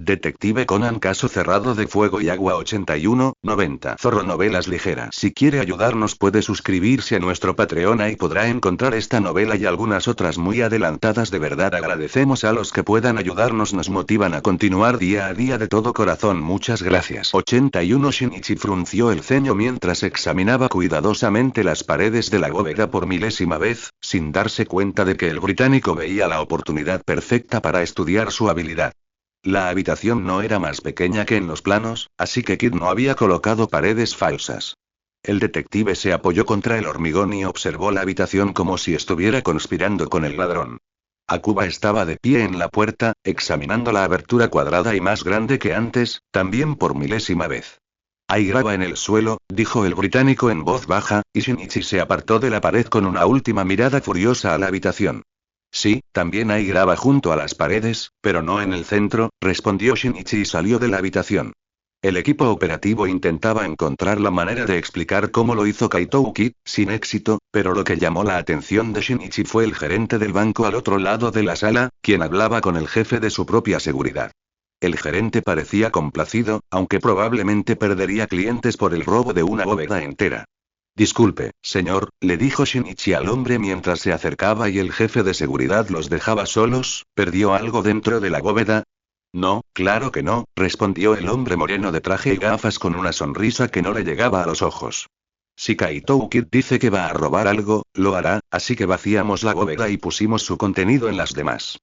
Detective Conan, caso cerrado de Fuego y Agua 81-90. Zorro Novelas Ligeras. Si quiere ayudarnos puede suscribirse a nuestro Patreon y podrá encontrar esta novela y algunas otras muy adelantadas. De verdad agradecemos a los que puedan ayudarnos, nos motivan a continuar día a día de todo corazón. Muchas gracias. 81. Shinichi frunció el ceño mientras examinaba cuidadosamente las paredes de la bóveda por milésima vez, sin darse cuenta de que el británico veía la oportunidad perfecta para estudiar su habilidad. La habitación no era más pequeña que en los planos, así que Kid no había colocado paredes falsas. El detective se apoyó contra el hormigón y observó la habitación como si estuviera conspirando con el ladrón. Akuba estaba de pie en la puerta, examinando la abertura cuadrada y más grande que antes, también por milésima vez. Hay grava en el suelo, dijo el británico en voz baja, y Shinichi se apartó de la pared con una última mirada furiosa a la habitación. Sí, también hay grava junto a las paredes, pero no en el centro, respondió Shinichi y salió de la habitación. El equipo operativo intentaba encontrar la manera de explicar cómo lo hizo Kaito Uki, sin éxito, pero lo que llamó la atención de Shinichi fue el gerente del banco al otro lado de la sala, quien hablaba con el jefe de su propia seguridad. El gerente parecía complacido, aunque probablemente perdería clientes por el robo de una bóveda entera. Disculpe, señor, le dijo Shinichi al hombre mientras se acercaba y el jefe de seguridad los dejaba solos. ¿Perdió algo dentro de la bóveda? No, claro que no, respondió el hombre moreno de traje y gafas con una sonrisa que no le llegaba a los ojos. Si Kaito Uki dice que va a robar algo, lo hará, así que vaciamos la bóveda y pusimos su contenido en las demás.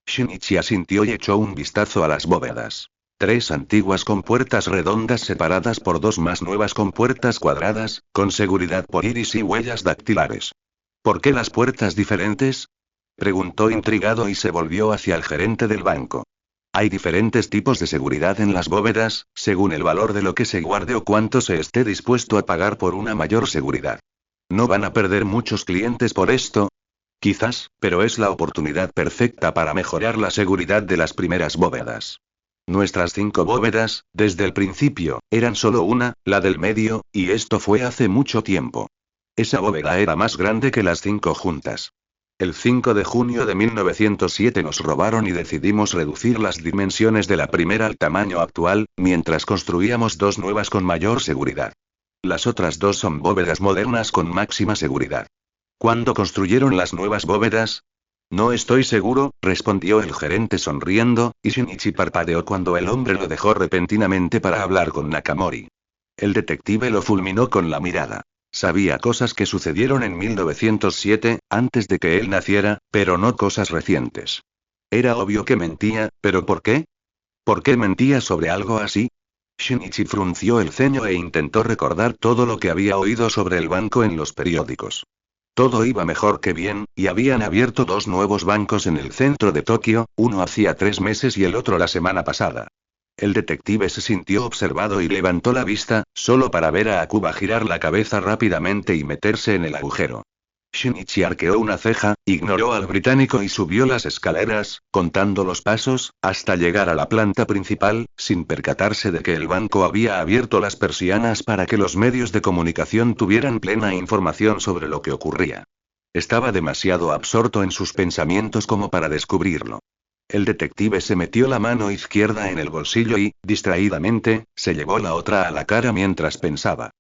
Shinichi asintió y echó un vistazo a las bóvedas. 3 antiguas con puertas redondas separadas por 2 más nuevas con puertas cuadradas, con seguridad por iris y huellas dactilares. ¿Por qué las puertas diferentes? Preguntó intrigado y se volvió hacia el gerente del banco. Hay diferentes tipos de seguridad en las bóvedas, según el valor de lo que se guarde o cuánto se esté dispuesto a pagar por una mayor seguridad. ¿No van a perder muchos clientes por esto? Quizás, pero es la oportunidad perfecta para mejorar la seguridad de las primeras bóvedas. Nuestras 5 bóvedas, desde el principio, eran solo una, la del medio, y esto fue hace mucho tiempo. Esa bóveda era más grande que las 5 juntas. El 5 de junio de 1907 nos robaron y decidimos reducir las dimensiones de la primera al tamaño actual, mientras construíamos 2 nuevas con mayor seguridad. Las otras 2 son bóvedas modernas con máxima seguridad. ¿Cuándo construyeron las nuevas bóvedas? No estoy seguro, respondió el gerente sonriendo, y Shinichi parpadeó cuando el hombre lo dejó repentinamente para hablar con Nakamori. El detective lo fulminó con la mirada. Sabía cosas que sucedieron en 1907, antes de que él naciera, pero no cosas recientes. Era obvio que mentía, ¿pero por qué? ¿Por qué mentía sobre algo así? Shinichi frunció el ceño e intentó recordar todo lo que había oído sobre el banco en los periódicos. Todo iba mejor que bien, y habían abierto 2 nuevos bancos en el centro de Tokio, uno hacía 3 meses y el otro la semana pasada. El detective se sintió observado y levantó la vista, solo para ver a Akuba girar la cabeza rápidamente y meterse en el agujero. Shinichi arqueó una ceja, ignoró al británico y subió las escaleras, contando los pasos, hasta llegar a la planta principal, sin percatarse de que el banco había abierto las persianas para que los medios de comunicación tuvieran plena información sobre lo que ocurría. Estaba demasiado absorto en sus pensamientos como para descubrirlo. El detective se metió la mano izquierda en el bolsillo y, distraídamente, se llevó la otra a la cara mientras pensaba.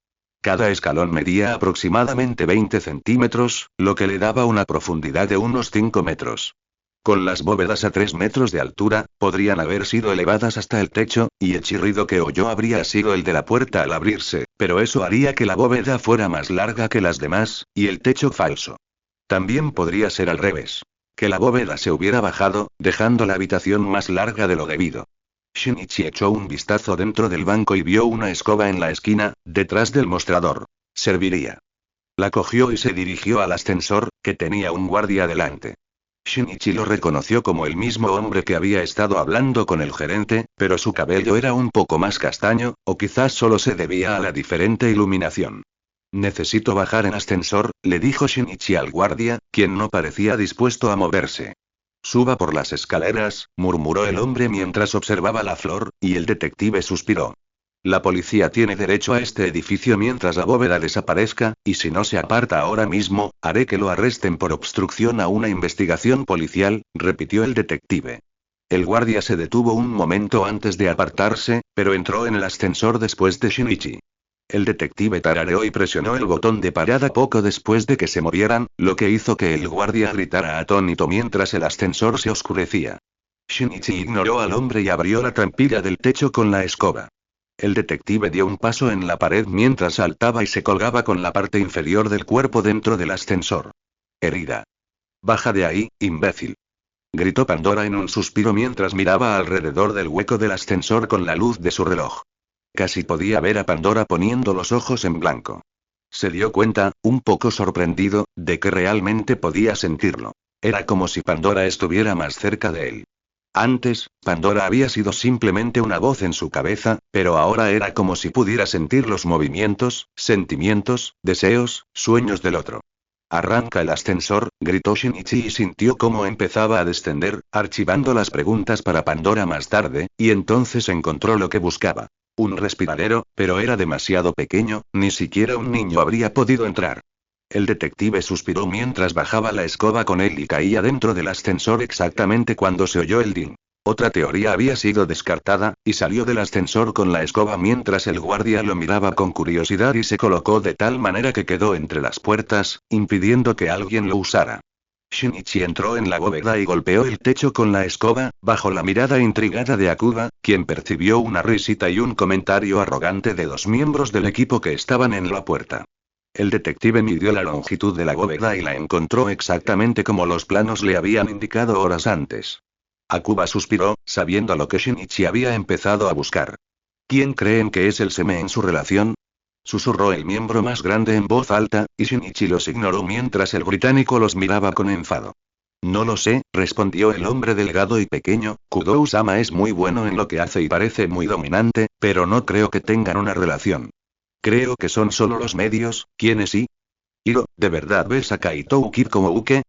Cada escalón medía aproximadamente 20 centímetros, lo que le daba una profundidad de unos 5 metros. Con las bóvedas a 3 metros de altura, podrían haber sido elevadas hasta el techo, y el chirrido que oyó habría sido el de la puerta al abrirse, pero eso haría que la bóveda fuera más larga que las demás, y el techo falso. También podría ser al revés. Que la bóveda se hubiera bajado, dejando la habitación más larga de lo debido. Shinichi echó un vistazo dentro del banco y vio una escoba en la esquina, detrás del mostrador. Serviría. La cogió y se dirigió al ascensor, que tenía un guardia delante. Shinichi lo reconoció como el mismo hombre que había estado hablando con el gerente, pero su cabello era un poco más castaño, o quizás solo se debía a la diferente iluminación. Necesito bajar en ascensor, le dijo Shinichi al guardia, quien no parecía dispuesto a moverse. Suba por las escaleras, murmuró el hombre mientras observaba la flor, y el detective suspiró. La policía tiene derecho a este edificio mientras la bóveda desaparezca, y si no se aparta ahora mismo, haré que lo arresten por obstrucción a una investigación policial, repitió el detective. El guardia se detuvo un momento antes de apartarse, pero entró en el ascensor después de Shinichi. El detective tarareó y presionó el botón de parada poco después de que se movieran, lo que hizo que el guardia gritara atónito mientras el ascensor se oscurecía. Shinichi ignoró al hombre y abrió la trampilla del techo con la escoba. El detective dio un paso en la pared mientras saltaba y se colgaba con la parte inferior del cuerpo dentro del ascensor. Herida. Baja de ahí, imbécil. Gritó Pandora en un suspiro mientras miraba alrededor del hueco del ascensor con la luz de su reloj. Casi podía ver a Pandora poniendo los ojos en blanco. Se dio cuenta, un poco sorprendido, de que realmente podía sentirlo. Era como si Pandora estuviera más cerca de él. Antes, Pandora había sido simplemente una voz en su cabeza, pero ahora era como si pudiera sentir los movimientos, sentimientos, deseos, sueños del otro. Arranca el ascensor, gritó Shinichi y sintió cómo empezaba a descender, archivando las preguntas para Pandora más tarde, y entonces encontró lo que buscaba. Un respiradero, pero era demasiado pequeño, ni siquiera un niño habría podido entrar. El detective suspiró mientras bajaba la escoba con él y caía dentro del ascensor exactamente cuando se oyó el ding. Otra teoría había sido descartada, y salió del ascensor con la escoba mientras el guardia lo miraba con curiosidad y se colocó de tal manera que quedó entre las puertas, impidiendo que alguien lo usara. Shinichi entró en la bóveda y golpeó el techo con la escoba, bajo la mirada intrigada de Akuba, quien percibió una risita y un comentario arrogante de dos miembros del equipo que estaban en la puerta. El detective midió la longitud de la bóveda y la encontró exactamente como los planos le habían indicado horas antes. Akuba suspiró, sabiendo lo que Shinichi había empezado a buscar. ¿Quién creen que es el Seme en su relación? Susurró el miembro más grande en voz alta, y Shinichi los ignoró mientras el británico los miraba con enfado. No lo sé, respondió el hombre delgado y pequeño. Kudou-sama es muy bueno en lo que hace y parece muy dominante, pero no creo que tengan una relación. Creo que son solo los medios. ¿Quiénes sí? Hiro, ¿de verdad ves a Kaito Uki como Uke?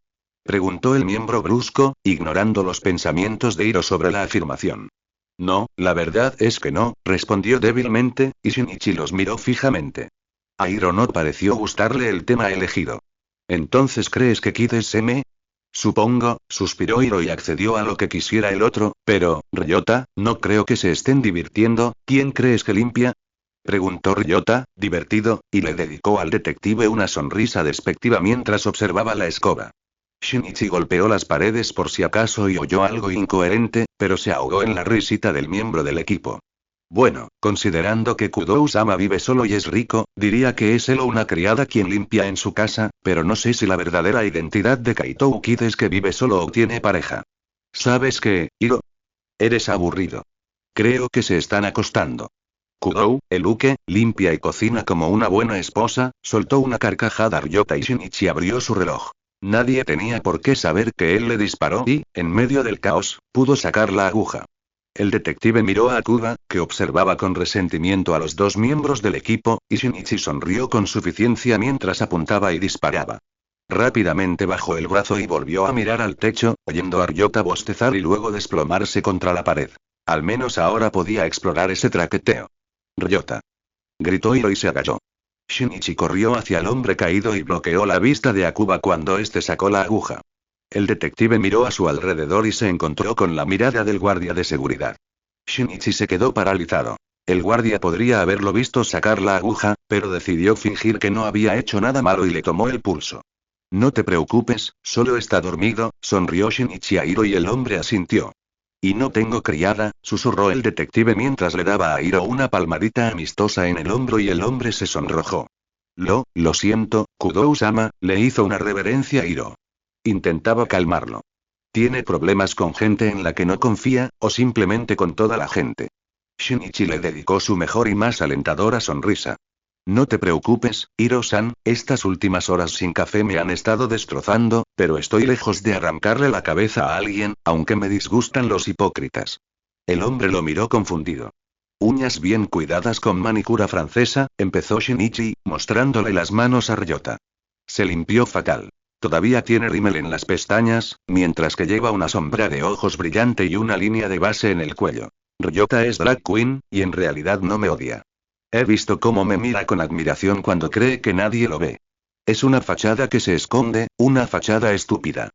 Preguntó el miembro brusco, ignorando los pensamientos de Hiro sobre la afirmación. No, la verdad es que no, respondió débilmente, y Shinichi los miró fijamente. A Hiro no pareció gustarle el tema elegido. ¿Entonces crees que Kid es Seme? Supongo, suspiró Hiro y accedió a lo que quisiera el otro, pero, Ryota, no creo que se estén divirtiendo. ¿Quién crees que limpia? Preguntó Ryota, divertido, y le dedicó al detective una sonrisa despectiva mientras observaba la escoba. Shinichi golpeó las paredes por si acaso y oyó algo incoherente, pero se ahogó en la risita del miembro del equipo. Bueno, considerando que Kudou-sama vive solo y es rico, diría que es él o una criada quien limpia en su casa, pero no sé si la verdadera identidad de Kaito Ukide es que vive solo o tiene pareja. ¿Sabes qué, Hiro? Eres aburrido. Creo que se están acostando. Kudou, el uke, limpia y cocina como una buena esposa, soltó una carcajada Ryota y Shinichi abrió su reloj. Nadie tenía por qué saber que él le disparó y, en medio del caos, pudo sacar la aguja. El detective miró a Akuba, que observaba con resentimiento a los dos miembros del equipo, y Shinichi sonrió con suficiencia mientras apuntaba y disparaba. Rápidamente bajó el brazo y volvió a mirar al techo, oyendo a Ryota bostezar y luego desplomarse contra la pared. Al menos ahora podía explorar ese traqueteo. Ryota. Gritó Hiro y se agachó. Shinichi corrió hacia el hombre caído y bloqueó la vista de Akuba cuando éste sacó la aguja. El detective miró a su alrededor y se encontró con la mirada del guardia de seguridad. Shinichi se quedó paralizado. El guardia podría haberlo visto sacar la aguja, pero decidió fingir que no había hecho nada malo y le tomó el pulso. No te preocupes, solo está dormido, sonrió Shinichi a Hiro y el hombre asintió. Y no tengo criada, susurró el detective mientras le daba a Hiro una palmadita amistosa en el hombro y el hombre se sonrojó. Lo siento, Kudou-sama, le hizo una reverencia a Hiro. Intentaba calmarlo. ¿Tiene problemas con gente en la que no confía, o simplemente con toda la gente? Shinichi le dedicó su mejor y más alentadora sonrisa. No te preocupes, Hiro-san, estas últimas horas sin café me han estado destrozando, pero estoy lejos de arrancarle la cabeza a alguien, aunque me disgustan los hipócritas. El hombre lo miró confundido. Uñas bien cuidadas con manicura francesa, empezó Shinichi, mostrándole las manos a Ryota. Se limpió fatal. Todavía tiene rímel en las pestañas, mientras que lleva una sombra de ojos brillante y una línea de base en el cuello. Ryota es drag queen, y en realidad no me odia. He visto cómo me mira con admiración cuando cree que nadie lo ve. Es una fachada que se esconde, una fachada estúpida.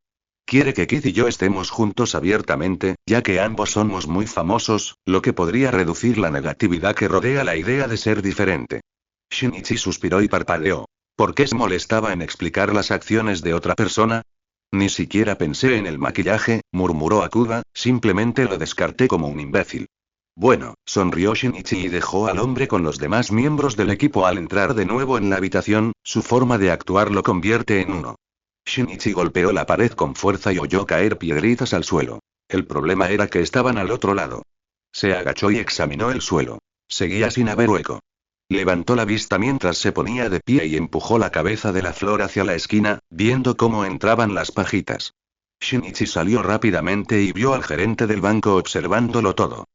Quiere que Kid y yo estemos juntos abiertamente, ya que ambos somos muy famosos, lo que podría reducir la negatividad que rodea la idea de ser diferente. Shinichi suspiró y parpadeó. ¿Por qué se molestaba en explicar las acciones de otra persona? Ni siquiera pensé en el maquillaje, murmuró Akuba, simplemente lo descarté como un imbécil. Bueno, sonrió Shinichi y dejó al hombre con los demás miembros del equipo al entrar de nuevo en la habitación, su forma de actuar lo convierte en uno. Shinichi golpeó la pared con fuerza y oyó caer piedritas al suelo. El problema era que estaban al otro lado. Se agachó y examinó el suelo. Seguía sin haber hueco. Levantó la vista mientras se ponía de pie y empujó la cabeza de la flor hacia la esquina, viendo cómo entraban las pajitas. Shinichi salió rápidamente y vio al gerente del banco observándolo todo.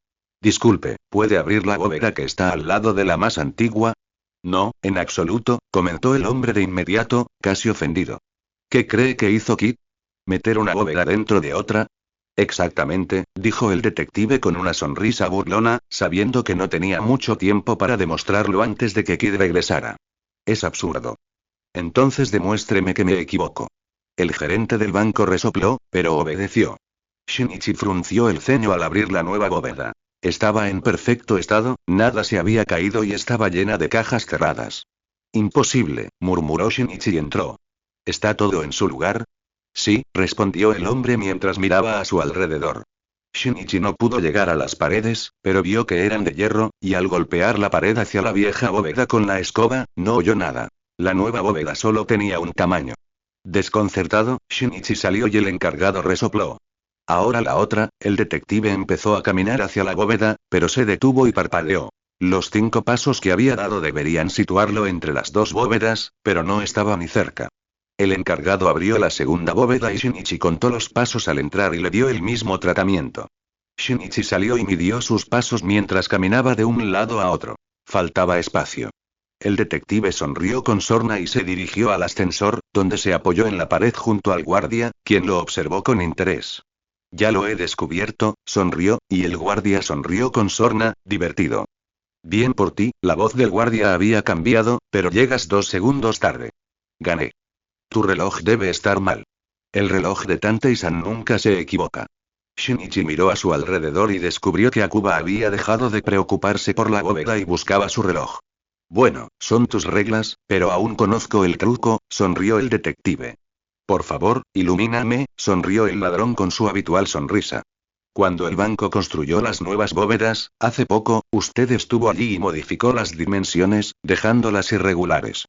Disculpe, ¿puede abrir la bóveda que está al lado de la más antigua? No, en absoluto, comentó el hombre de inmediato, casi ofendido. ¿Qué cree que hizo Kid? ¿Meter una bóveda dentro de otra? Exactamente, dijo el detective con una sonrisa burlona, sabiendo que no tenía mucho tiempo para demostrarlo antes de que Kid regresara. Es absurdo. Entonces demuéstreme que me equivoco. El gerente del banco resopló, pero obedeció. Shinichi frunció el ceño al abrir la nueva bóveda. Estaba en perfecto estado, nada se había caído y estaba llena de cajas cerradas. Imposible, murmuró Shinichi y entró. ¿Está todo en su lugar? Sí, respondió el hombre mientras miraba a su alrededor. Shinichi no pudo llegar a las paredes, pero vio que eran de hierro, y al golpear la pared hacia la vieja bóveda con la escoba, no oyó nada. La nueva bóveda solo tenía un tamaño. Desconcertado, Shinichi salió y el encargado resopló. Ahora la otra, el detective empezó a caminar hacia la bóveda, pero se detuvo y parpadeó. Los 5 pasos que había dado deberían situarlo entre las dos bóvedas, pero no estaba ni cerca. El encargado abrió la segunda bóveda y Shinichi contó los pasos al entrar y le dio el mismo tratamiento. Shinichi salió y midió sus pasos mientras caminaba de un lado a otro. Faltaba espacio. El detective sonrió con sorna y se dirigió al ascensor, donde se apoyó en la pared junto al guardia, quien lo observó con interés. Ya lo he descubierto, sonrió, y el guardia sonrió con sorna, divertido. Bien por ti, la voz del guardia había cambiado, pero llegas 2 segundos tarde. Gané. Tu reloj debe estar mal. El reloj de Tantei-san nunca se equivoca. Shinichi miró a su alrededor y descubrió que Akuba había dejado de preocuparse por la bóveda y buscaba su reloj. Bueno, son tus reglas, pero aún conozco el truco, sonrió el detective. Por favor, ilumíname, sonrió el ladrón con su habitual sonrisa. Cuando el banco construyó las nuevas bóvedas, hace poco, usted estuvo allí y modificó las dimensiones, dejándolas irregulares.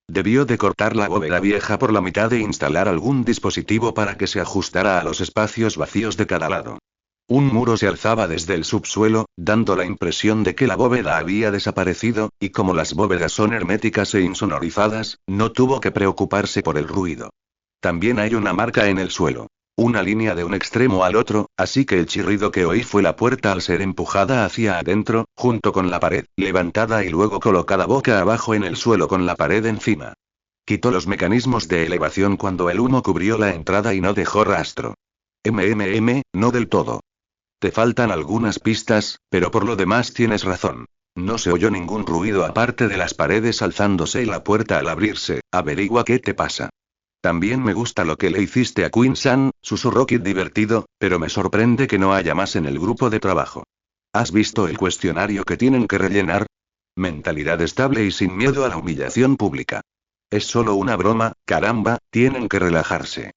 Debió de cortar la bóveda vieja por la mitad e instalar algún dispositivo para que se ajustara a los espacios vacíos de cada lado. Un muro se alzaba desde el subsuelo, dando la impresión de que la bóveda había desaparecido, y como las bóvedas son herméticas e insonorizadas, no tuvo que preocuparse por el ruido. También hay una marca en el suelo. Una línea de un extremo al otro, así que el chirrido que oí fue la puerta al ser empujada hacia adentro, junto con la pared, levantada y luego colocada boca abajo en el suelo con la pared encima. Quitó los mecanismos de elevación cuando el humo cubrió la entrada y no dejó rastro. No del todo. Te faltan algunas pistas, pero por lo demás tienes razón. No se oyó ningún ruido aparte de las paredes alzándose y la puerta al abrirse. Averigua qué te pasa. También me gusta lo que le hiciste a Queen-san, susurró Kid divertido, pero me sorprende que no haya más en el grupo de trabajo. ¿Has visto el cuestionario que tienen que rellenar? Mentalidad estable y sin miedo a la humillación pública. Es solo una broma, caramba, tienen que relajarse.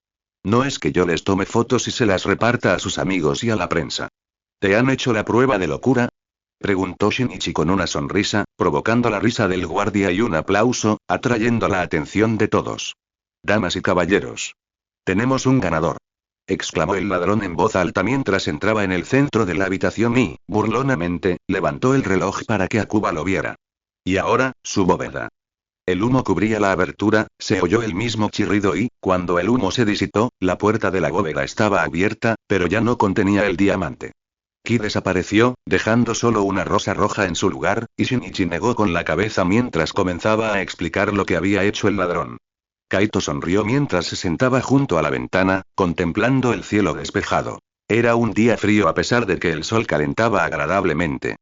No es que yo les tome fotos y se las reparta a sus amigos y a la prensa. ¿Te han hecho la prueba de locura? Preguntó Shinichi con una sonrisa, provocando la risa del guardia y un aplauso, atrayendo la atención de todos. Damas y caballeros. Tenemos un ganador. Exclamó el ladrón en voz alta mientras entraba en el centro de la habitación y, burlonamente, levantó el reloj para que Akuba lo viera. Y ahora, su bóveda. El humo cubría la abertura, se oyó el mismo chirrido y, cuando el humo se disipó, la puerta de la bóveda estaba abierta, pero ya no contenía el diamante. Ki desapareció, dejando solo una rosa roja en su lugar, y Shinichi negó con la cabeza mientras comenzaba a explicar lo que había hecho el ladrón. Kaito sonrió mientras se sentaba junto a la ventana, contemplando el cielo despejado. Era un día frío a pesar de que el sol calentaba agradablemente.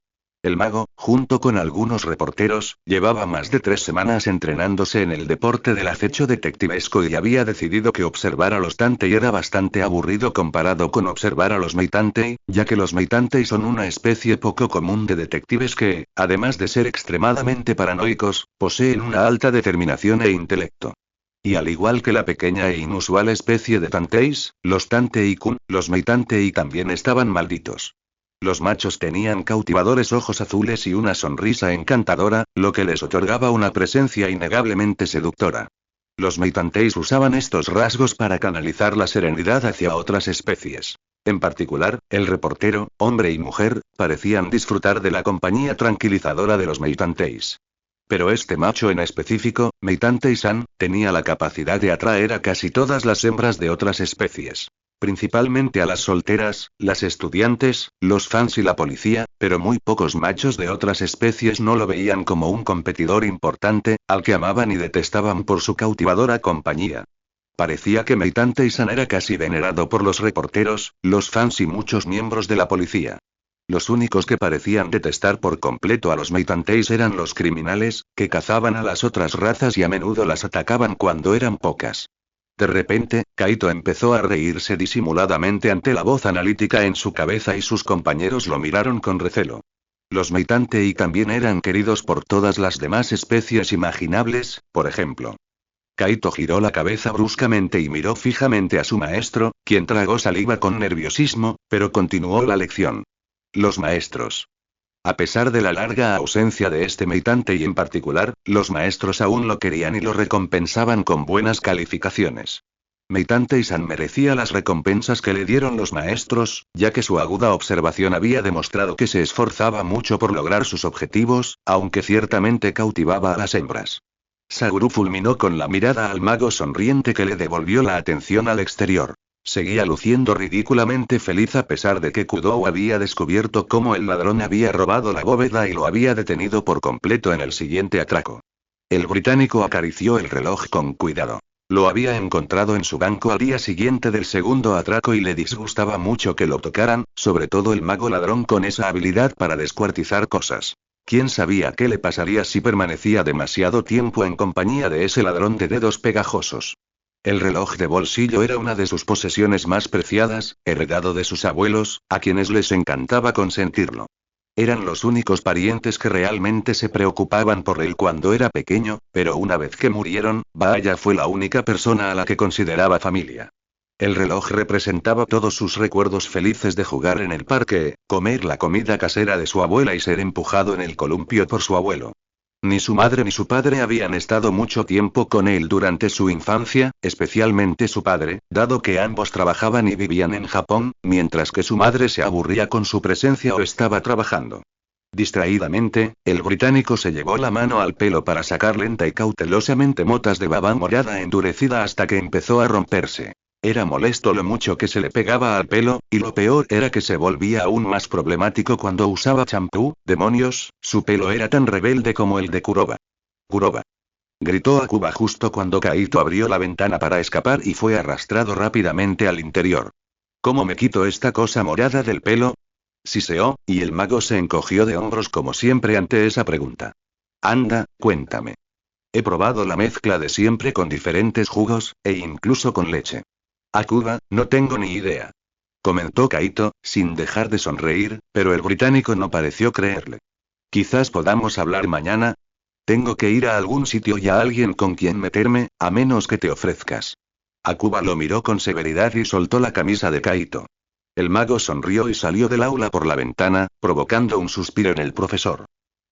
El mago, junto con algunos reporteros, llevaba más de 3 semanas entrenándose en el deporte del acecho detectivesco y había decidido que observar a los Tantei era bastante aburrido comparado con observar a los Meitantei, ya que los Meitantei son una especie poco común de detectives que, además de ser extremadamente paranoicos, poseen una alta determinación e intelecto. Y al igual que la pequeña e inusual especie de Tanteis, los Tantei-kun, los Meitantei también estaban malditos. Los machos tenían cautivadores ojos azules y una sonrisa encantadora, lo que les otorgaba una presencia innegablemente seductora. Los Meitanteis usaban estos rasgos para canalizar la serenidad hacia otras especies. En particular, el reportero, hombre y mujer, parecían disfrutar de la compañía tranquilizadora de los Meitanteis. Pero este macho en específico, Meitantei-san, tenía la capacidad de atraer a casi todas las hembras de otras especies. Principalmente a las solteras, las estudiantes, los fans y la policía, pero muy pocos machos de otras especies no lo veían como un competidor importante, al que amaban y detestaban por su cautivadora compañía. Parecía que Meitantei-san era casi venerado por los reporteros, los fans y muchos miembros de la policía. Los únicos que parecían detestar por completo a los Meitanteis eran los criminales, que cazaban a las otras razas y a menudo las atacaban cuando eran pocas. De repente, Kaito empezó a reírse disimuladamente ante la voz analítica en su cabeza y sus compañeros lo miraron con recelo. Los Meitantei también eran queridos por todas las demás especies imaginables, por ejemplo. Kaito giró la cabeza bruscamente y miró fijamente a su maestro, quien tragó saliva con nerviosismo, pero continuó la lección. Los maestros. A pesar de la larga ausencia de este Meitantei en particular, los maestros aún lo querían y lo recompensaban con buenas calificaciones. Meitantei-san merecía las recompensas que le dieron los maestros, ya que su aguda observación había demostrado que se esforzaba mucho por lograr sus objetivos, aunque ciertamente cautivaba a las hembras. Saguru fulminó con la mirada al mago sonriente que le devolvió la atención al exterior. Seguía luciendo ridículamente feliz a pesar de que Kudou había descubierto cómo el ladrón había robado la bóveda y lo había detenido por completo en el siguiente atraco. El británico acarició el reloj con cuidado. Lo había encontrado en su banco al día siguiente del segundo atraco y le disgustaba mucho que lo tocaran, sobre todo el mago ladrón con esa habilidad para descuartizar cosas. ¿Quién sabía qué le pasaría si permanecía demasiado tiempo en compañía de ese ladrón de dedos pegajosos? El reloj de bolsillo era una de sus posesiones más preciadas, heredado de sus abuelos, a quienes les encantaba consentirlo. Eran los únicos parientes que realmente se preocupaban por él cuando era pequeño, pero una vez que murieron, vaya fue la única persona a la que consideraba familia. El reloj representaba todos sus recuerdos felices de jugar en el parque, comer la comida casera de su abuela y ser empujado en el columpio por su abuelo. Ni su madre ni su padre habían estado mucho tiempo con él durante su infancia, especialmente su padre, dado que ambos trabajaban y vivían en Japón, mientras que su madre se aburría con su presencia o estaba trabajando. Distraídamente, el británico se llevó la mano al pelo para sacar lenta y cautelosamente motas de baba morada endurecida hasta que empezó a romperse. Era molesto lo mucho que se le pegaba al pelo, y lo peor era que se volvía aún más problemático cuando usaba champú. ¡Demonios! Su pelo era tan rebelde como el de Kuroba. ¡Kuroba! Gritó Akuba justo cuando Kaito abrió la ventana para escapar y fue arrastrado rápidamente al interior. ¿Cómo me quito esta cosa morada del pelo? Siseó, y el mago se encogió de hombros como siempre ante esa pregunta. Anda, cuéntame. He probado la mezcla de siempre con diferentes jugos, e incluso con leche. Akuba, no tengo ni idea. Comentó Kaito, sin dejar de sonreír, pero el británico no pareció creerle. Quizás podamos hablar mañana. Tengo que ir a algún sitio y a alguien con quien meterme, a menos que te ofrezcas. Akuba lo miró con severidad y soltó la camisa de Kaito. El mago sonrió y salió del aula por la ventana, provocando un suspiro en el profesor.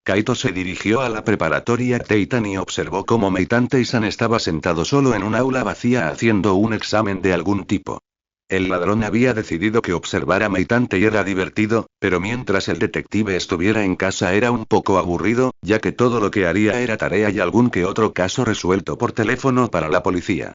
Kaito se dirigió a la preparatoria Teitan y observó cómo Meitantei-san estaba sentado solo en un aula vacía haciendo un examen de algún tipo. El ladrón había decidido que observar a Meitantei era divertido, pero mientras el detective estuviera en casa era un poco aburrido, ya que todo lo que haría era tarea y algún que otro caso resuelto por teléfono para la policía.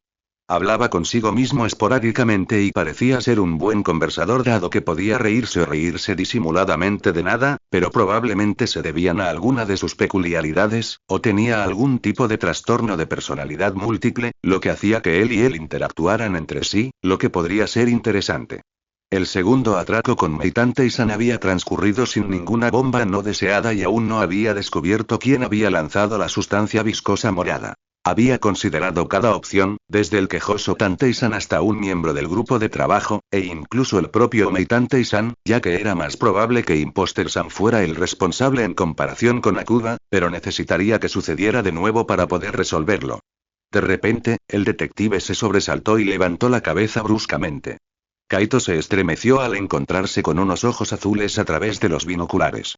Hablaba consigo mismo esporádicamente y parecía ser un buen conversador dado que podía reírse o reírse disimuladamente de nada, pero probablemente se debían a alguna de sus peculiaridades, o tenía algún tipo de trastorno de personalidad múltiple, lo que hacía que él y él interactuaran entre sí, lo que podría ser interesante. El segundo atraco con Meitante-san había transcurrido sin ninguna bomba no deseada y aún no había descubierto quién había lanzado la sustancia viscosa morada. Había considerado cada opción, desde el quejoso Tantei-san hasta un miembro del grupo de trabajo, e incluso el propio Meitante-san, ya que era más probable que Imposter-san fuera el responsable en comparación con Akuba, pero necesitaría que sucediera de nuevo para poder resolverlo. De repente, el detective se sobresaltó y levantó la cabeza bruscamente. Kaito se estremeció al encontrarse con unos ojos azules a través de los binoculares.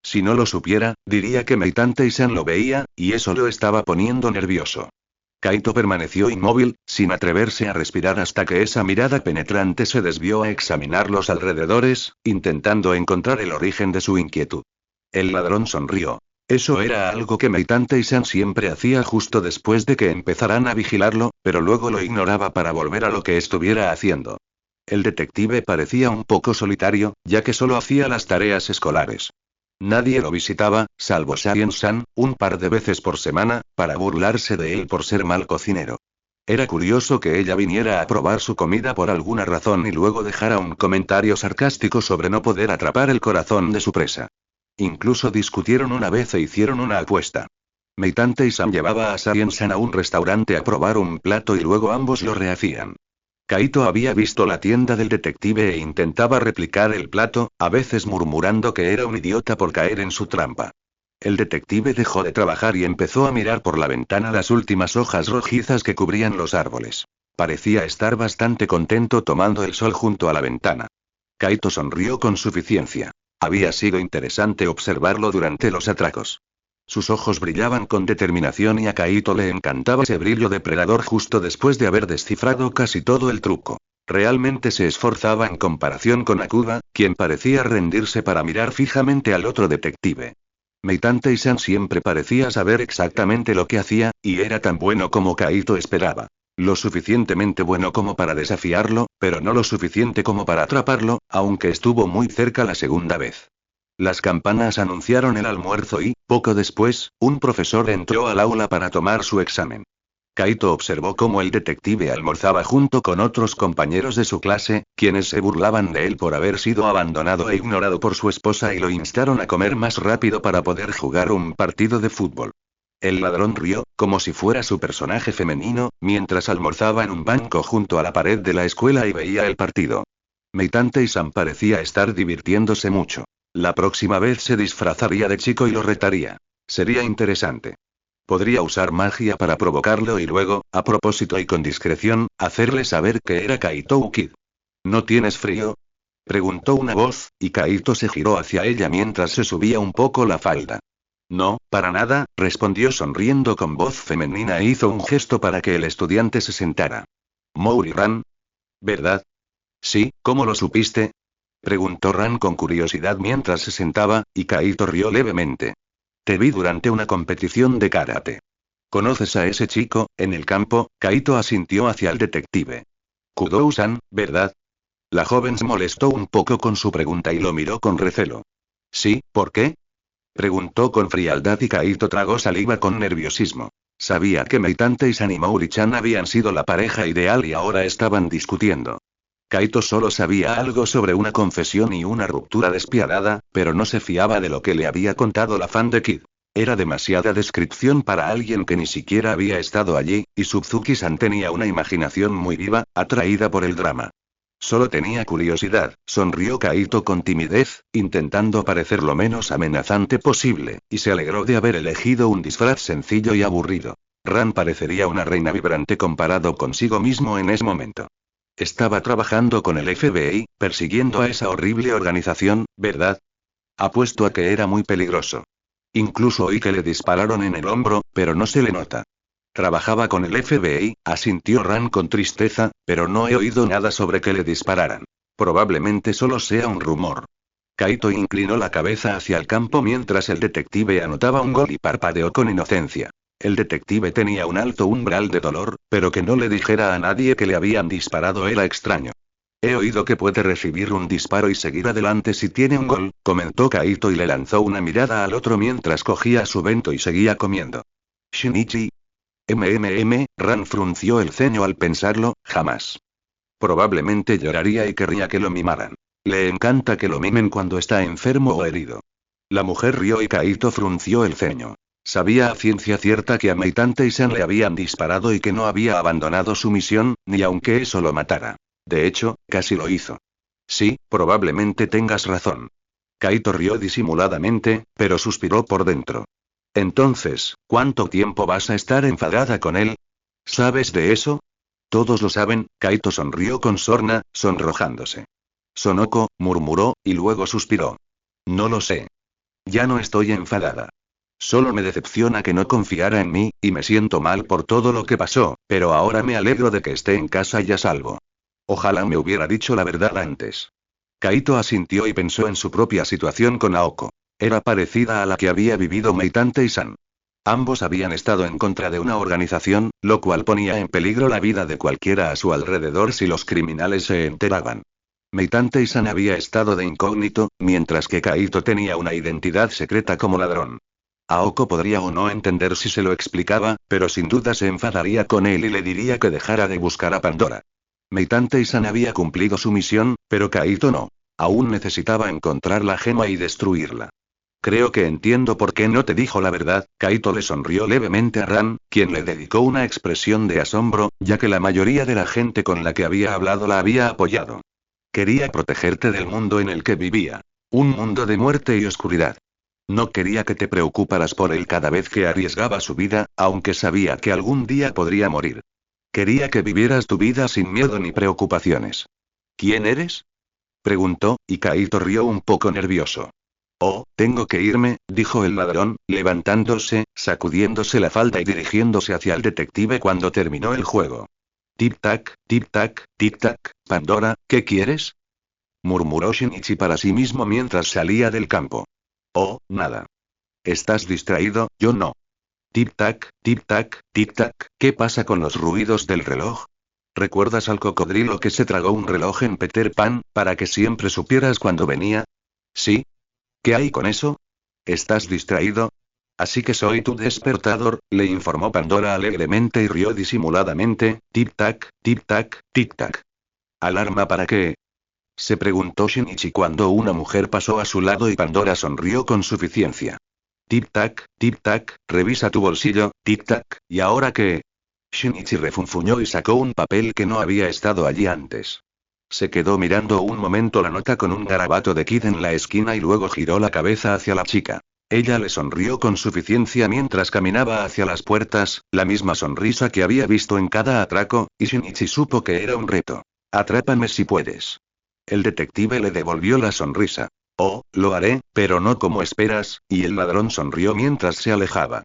Si no lo supiera, diría que Meitante-san lo veía, y eso lo estaba poniendo nervioso. Kaito permaneció inmóvil, sin atreverse a respirar hasta que esa mirada penetrante se desvió a examinar los alrededores, intentando encontrar el origen de su inquietud. El ladrón sonrió. Eso era algo que Meitante-san siempre hacía justo después de que empezaran a vigilarlo, pero luego lo ignoraba para volver a lo que estuviera haciendo. El detective parecía un poco solitario, ya que solo hacía las tareas escolares. Nadie lo visitaba, salvo Sarien-san, un par de veces por semana, para burlarse de él por ser mal cocinero. Era curioso que ella viniera a probar su comida por alguna razón y luego dejara un comentario sarcástico sobre no poder atrapar el corazón de su presa. Incluso discutieron una vez e hicieron una apuesta. Meitante-san llevaba a Sarien-san a un restaurante a probar un plato y luego ambos lo rehacían. Kaito había visto la tienda del detective e intentaba replicar el plato, a veces murmurando que era un idiota por caer en su trampa. El detective dejó de trabajar y empezó a mirar por la ventana las últimas hojas rojizas que cubrían los árboles. Parecía estar bastante contento tomando el sol junto a la ventana. Kaito sonrió con suficiencia. Había sido interesante observarlo durante los atracos. Sus ojos brillaban con determinación y a Kaito le encantaba ese brillo depredador justo después de haber descifrado casi todo el truco. Realmente se esforzaba en comparación con Akuba, quien parecía rendirse para mirar fijamente al otro detective. Meitante-san siempre parecía saber exactamente lo que hacía, y era tan bueno como Kaito esperaba. Lo suficientemente bueno como para desafiarlo, pero no lo suficiente como para atraparlo, aunque estuvo muy cerca la segunda vez. Las campanas anunciaron el almuerzo y, poco después, un profesor entró al aula para tomar su examen. Kaito observó cómo el detective almorzaba junto con otros compañeros de su clase, quienes se burlaban de él por haber sido abandonado e ignorado por su esposa y lo instaron a comer más rápido para poder jugar un partido de fútbol. El ladrón rió, como si fuera su personaje femenino, mientras almorzaba en un banco junto a la pared de la escuela y veía el partido. Meitante-san parecía estar divirtiéndose mucho. La próxima vez se disfrazaría de chico y lo retaría. Sería interesante. Podría usar magia para provocarlo y luego, a propósito y con discreción, hacerle saber que era Kaito Kid. ¿No tienes frío?, preguntó una voz, y Kaito se giró hacia ella mientras se subía un poco la falda. No, para nada, respondió sonriendo con voz femenina e hizo un gesto para que el estudiante se sentara. Mouri-ran. ¿Verdad? Sí, ¿cómo lo supiste?, preguntó Ran con curiosidad mientras se sentaba, y Kaito rió levemente. Te vi durante una competición de karate. ¿Conoces a ese chico, en el campo? Kaito asintió hacia el detective. Kudou-san, ¿verdad? La joven se molestó un poco con su pregunta y lo miró con recelo. Sí, ¿por qué?, preguntó con frialdad y Kaito tragó saliva con nerviosismo. Sabía que Meitante-san y Mouri-chan habían sido la pareja ideal y ahora estaban discutiendo. Kaito solo sabía algo sobre una confesión y una ruptura despiadada, pero no se fiaba de lo que le había contado la fan de Kid. Era demasiada descripción para alguien que ni siquiera había estado allí, y Suzuki-san tenía una imaginación muy viva, atraída por el drama. Solo tenía curiosidad, sonrió Kaito con timidez, intentando parecer lo menos amenazante posible, y se alegró de haber elegido un disfraz sencillo y aburrido. Ran parecería una reina vibrante comparado consigo mismo en ese momento. Estaba trabajando con el FBI, persiguiendo a esa horrible organización, ¿verdad? Apuesto a que era muy peligroso. Incluso oí que le dispararon en el hombro, pero no se le nota. Trabajaba con el FBI, asintió Ran con tristeza, pero no he oído nada sobre que le dispararan. Probablemente solo sea un rumor. Kaito inclinó la cabeza hacia el campo mientras el detective anotaba un gol y parpadeó con inocencia. El detective tenía un alto umbral de dolor, pero que no le dijera a nadie que le habían disparado era extraño. He oído que puede recibir un disparo y seguir adelante si tiene un gol, comentó Kaito y le lanzó una mirada al otro mientras cogía su bento y seguía comiendo. Shinichi. Ran frunció el ceño al pensarlo, jamás. Probablemente lloraría y querría que lo mimaran. Le encanta que lo mimen cuando está enfermo o herido. La mujer rió y Kaito frunció el ceño. Sabía a ciencia cierta que a Meitante y San le habían disparado y que no había abandonado su misión, ni aunque eso lo matara. De hecho, casi lo hizo. Sí, probablemente tengas razón. Kaito rió disimuladamente, pero suspiró por dentro. Entonces, ¿cuánto tiempo vas a estar enfadada con él? ¿Sabes de eso? Todos lo saben, Kaito sonrió con sorna, sonrojándose. Sonoko, murmuró, y luego suspiró. No lo sé. Ya no estoy enfadada. Solo me decepciona que no confiara en mí, y me siento mal por todo lo que pasó, pero ahora me alegro de que esté en casa y a salvo. Ojalá me hubiera dicho la verdad antes. Kaito asintió y pensó en su propia situación con Aoko. Era parecida a la que había vivido Meitante y San. Ambos habían estado en contra de una organización, lo cual ponía en peligro la vida de cualquiera a su alrededor si los criminales se enteraban. Meitante y San había estado de incógnito, mientras que Kaito tenía una identidad secreta como ladrón. Aoko podría o no entender si se lo explicaba, pero sin duda se enfadaría con él y le diría que dejara de buscar a Pandora. Meitante y San había cumplido su misión, pero Kaito no. Aún necesitaba encontrar la gema y destruirla. Creo que entiendo por qué no te dijo la verdad. Kaito le sonrió levemente a Ran, quien le dedicó una expresión de asombro, ya que la mayoría de la gente con la que había hablado la había apoyado. Quería protegerte del mundo en el que vivía. Un mundo de muerte y oscuridad. No quería que te preocuparas por él cada vez que arriesgaba su vida, aunque sabía que algún día podría morir. Quería que vivieras tu vida sin miedo ni preocupaciones. ¿Quién eres? Preguntó, y Kaito rió un poco nervioso. Oh, tengo que irme, dijo el ladrón, levantándose, sacudiéndose la falda y dirigiéndose hacia el detective cuando terminó el juego. Tic-tac, tic-tac, tic-tac, Pandora, ¿qué quieres? Murmuró Shinichi para sí mismo mientras salía del campo. Oh, nada. ¿Estás distraído? Yo no. Tic-tac, tic-tac, tic-tac, ¿qué pasa con los ruidos del reloj? ¿Recuerdas al cocodrilo que se tragó un reloj en Peter Pan, para que siempre supieras cuándo venía? ¿Sí? ¿Qué hay con eso? ¿Estás distraído? Así que soy tu despertador, le informó Pandora alegremente y rió disimuladamente. Tic-tac, tic-tac, tic-tac. ¿Alarma para qué? Se preguntó Shinichi cuando una mujer pasó a su lado y Pandora sonrió con suficiencia. Tic-tac, tic-tac, revisa tu bolsillo, tic-tac, ¿y ahora qué? Shinichi refunfuñó y sacó un papel que no había estado allí antes. Se quedó mirando un momento la nota con un garabato de Kid en la esquina y luego giró la cabeza hacia la chica. Ella le sonrió con suficiencia mientras caminaba hacia las puertas, la misma sonrisa que había visto en cada atraco, y Shinichi supo que era un reto. Atrápame si puedes. El detective le devolvió la sonrisa. Oh, lo haré, pero no como esperas, y el ladrón sonrió mientras se alejaba.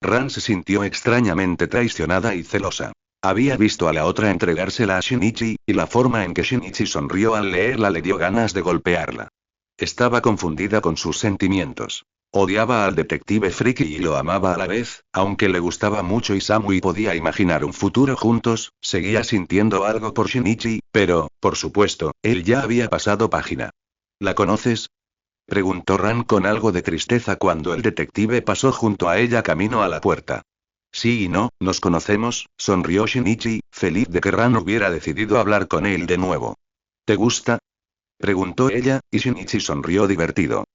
Ran se sintió extrañamente traicionada y celosa. Había visto a la otra entregársela a Shinichi, y la forma en que Shinichi sonrió al leerla le dio ganas de golpearla. Estaba confundida con sus sentimientos. Odiaba al detective friki y lo amaba a la vez, aunque le gustaba mucho Isamu y podía imaginar un futuro juntos, seguía sintiendo algo por Shinichi, pero, por supuesto, él ya había pasado página. ¿La conoces? Preguntó Ran con algo de tristeza cuando el detective pasó junto a ella camino a la puerta. Sí y no, nos conocemos, sonrió Shinichi, feliz de que Ran hubiera decidido hablar con él de nuevo. ¿Te gusta? Preguntó ella, y Shinichi sonrió divertido.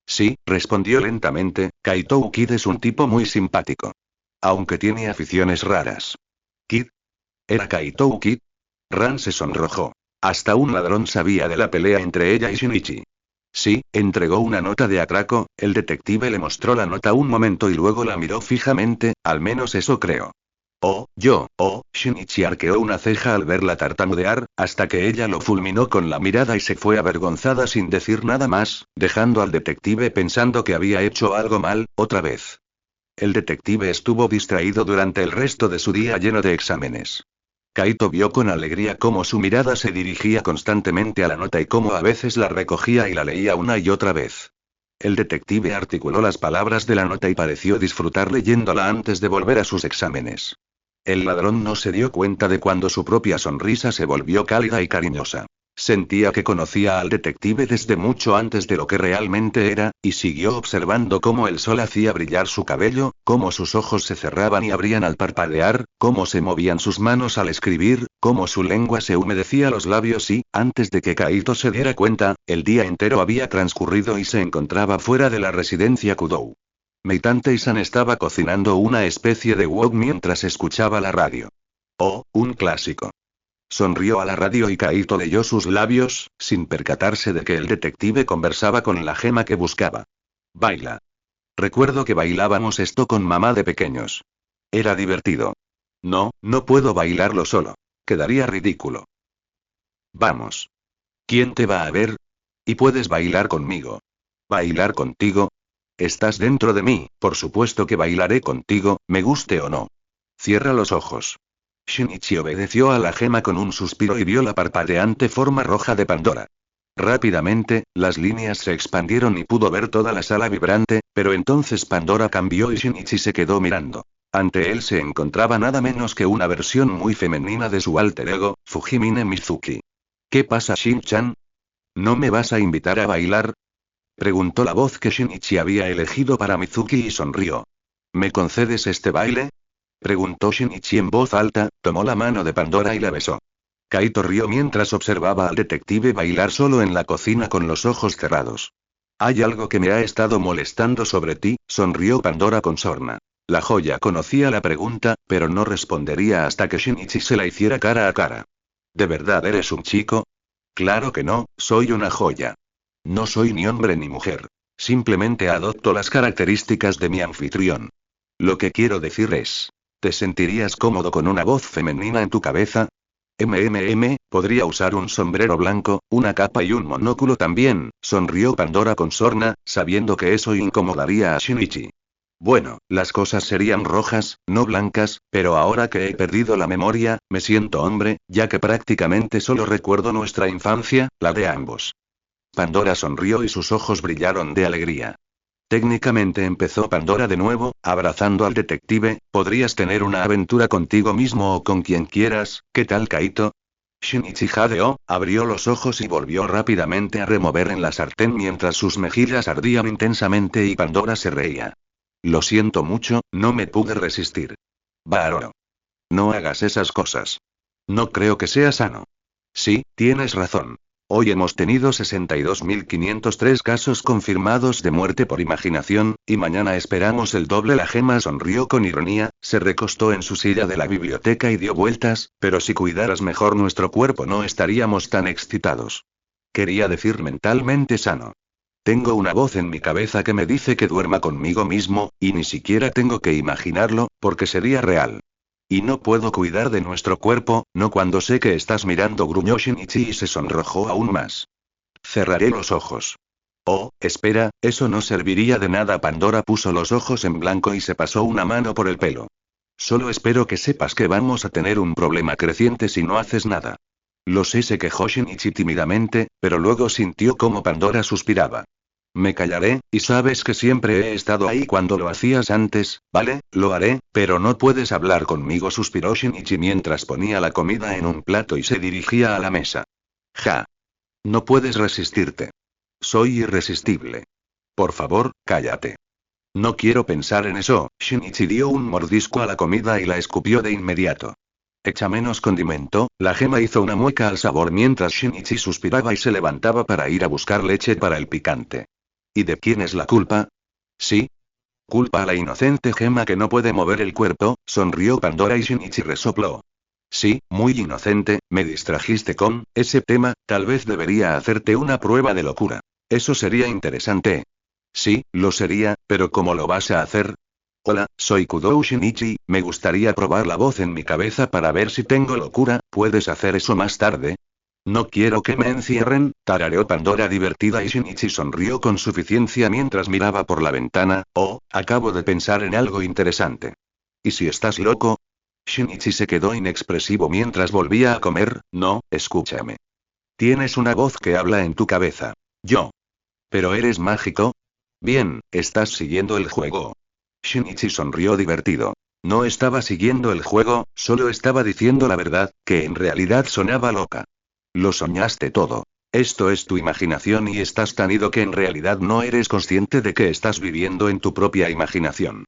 Sí, respondió lentamente, Kaito Kid es un tipo muy simpático. Aunque tiene aficiones raras. ¿Kid? ¿Era Kaito Kid? Ran se sonrojó. Hasta un ladrón sabía de la pelea entre ella y Shinichi. Sí, entregó una nota de atraco, el detective le mostró la nota un momento y luego la miró fijamente, al menos eso creo. Shinichi arqueó una ceja al verla tartamudear, hasta que ella lo fulminó con la mirada y se fue avergonzada sin decir nada más, dejando al detective pensando que había hecho algo mal, otra vez. El detective estuvo distraído durante el resto de su día lleno de exámenes. Kaito vio con alegría cómo su mirada se dirigía constantemente a la nota y cómo a veces la recogía y la leía una y otra vez. El detective articuló las palabras de la nota y pareció disfrutar leyéndola antes de volver a sus exámenes. El ladrón no se dio cuenta de cuando su propia sonrisa se volvió cálida y cariñosa. Sentía que conocía al detective desde mucho antes de lo que realmente era, y siguió observando cómo el sol hacía brillar su cabello, cómo sus ojos se cerraban y abrían al parpadear, cómo se movían sus manos al escribir, cómo su lengua se humedecía los labios y, antes de que Kaito se diera cuenta, el día entero había transcurrido y se encontraba fuera de la residencia Kudou. Meitante-san estaba cocinando una especie de wok mientras escuchaba la radio. Oh, un clásico. Sonrió a la radio y Kaito leyó sus labios, sin percatarse de que el detective conversaba con la gema que buscaba. Baila. Recuerdo que bailábamos esto con mamá de pequeños. Era divertido. No, no puedo bailarlo solo. Quedaría ridículo. Vamos. ¿Quién te va a ver? Y puedes bailar conmigo. ¿Bailar contigo? Estás dentro de mí, por supuesto que bailaré contigo, me guste o no. Cierra los ojos. Shinichi obedeció a la gema con un suspiro y vio la parpadeante forma roja de Pandora. Rápidamente, las líneas se expandieron y pudo ver toda la sala vibrante, pero entonces Pandora cambió y Shinichi se quedó mirando. Ante él se encontraba nada menos que una versión muy femenina de su alter ego, Fujimine Mizuki. ¿Qué pasa, Shin-chan? ¿No me vas a invitar a bailar? Preguntó la voz que Shinichi había elegido para Mizuki y sonrió. ¿Me concedes este baile? Preguntó Shinichi en voz alta, tomó la mano de Pandora y la besó. Kaito rió mientras observaba al detective bailar solo en la cocina con los ojos cerrados. Hay algo que me ha estado molestando sobre ti, sonrió Pandora con sorna. La joya conocía la pregunta, pero no respondería hasta que Shinichi se la hiciera cara a cara. ¿De verdad eres un chico? Claro que no, soy una joya. No soy ni hombre ni mujer. Simplemente adopto las características de mi anfitrión. Lo que quiero decir es... ¿Te sentirías cómodo con una voz femenina en tu cabeza? Podría usar un sombrero blanco, una capa y un monóculo también, sonrió Pandora con sorna, sabiendo que eso incomodaría a Shinichi. Bueno, las cosas serían rojas, no blancas, pero ahora que he perdido la memoria, me siento hombre, ya que prácticamente solo recuerdo nuestra infancia, la de ambos. Pandora sonrió y sus ojos brillaron de alegría. Técnicamente empezó Pandora de nuevo, abrazando al detective, podrías tener una aventura contigo mismo o con quien quieras, ¿qué tal Kaito? Shinichi jadeó, abrió los ojos y volvió rápidamente a remover en la sartén mientras sus mejillas ardían intensamente y Pandora se reía. Lo siento mucho, no me pude resistir. Baroro. No hagas esas cosas. No creo que sea sano. Sí, tienes razón. Hoy hemos tenido 62.503 casos confirmados de muerte por imaginación, y mañana esperamos el doble. La gema sonrió con ironía, se recostó en su silla de la biblioteca y dio vueltas, pero si cuidaras mejor nuestro cuerpo no estaríamos tan excitados. Quería decir mentalmente sano. Tengo una voz en mi cabeza que me dice que duerma conmigo mismo, y ni siquiera tengo que imaginarlo, porque sería real. Y no puedo cuidar de nuestro cuerpo, no cuando sé que estás mirando, gruñó Shinichi y se sonrojó aún más. Cerraré los ojos. Oh, espera, eso no serviría de nada. Pandora puso los ojos en blanco y se pasó una mano por el pelo. Solo espero que sepas que vamos a tener un problema creciente si no haces nada. Lo sé, se quejó Shinichi tímidamente, pero luego sintió como Pandora suspiraba. Me callaré, y sabes que siempre he estado ahí cuando lo hacías antes, ¿vale? Lo haré, pero no puedes hablar conmigo, suspiró Shinichi mientras ponía la comida en un plato y se dirigía a la mesa. Ja. No puedes resistirte. Soy irresistible. Por favor, cállate. No quiero pensar en eso. Shinichi dio un mordisco a la comida y la escupió de inmediato. Echa menos condimento. La gema hizo una mueca al sabor mientras Shinichi suspiraba y se levantaba para ir a buscar leche para el picante. ¿Y de quién es la culpa? ¿Sí? Culpa a la inocente gema que no puede mover el cuerpo, sonrió Pandora y Shinichi resopló. Sí, muy inocente, me distrajiste con ese tema, tal vez debería hacerte una prueba de locura. Eso sería interesante. Sí, lo sería, pero ¿cómo lo vas a hacer? Hola, soy Kudou Shinichi, me gustaría probar la voz en mi cabeza para ver si tengo locura, ¿puedes hacer eso más tarde? No quiero que me encierren, tarareó Pandora divertida y Shinichi sonrió con suficiencia mientras miraba por la ventana. Oh, acabo de pensar en algo interesante. ¿Y si estás loco? Shinichi se quedó inexpresivo mientras volvía a comer. No, escúchame. Tienes una voz que habla en tu cabeza. Yo. ¿Pero eres mágico? Bien, estás siguiendo el juego. Shinichi sonrió divertido. No estaba siguiendo el juego, solo estaba diciendo la verdad, que en realidad sonaba loca. Lo soñaste todo. Esto es tu imaginación y estás tan ido que en realidad no eres consciente de que estás viviendo en tu propia imaginación.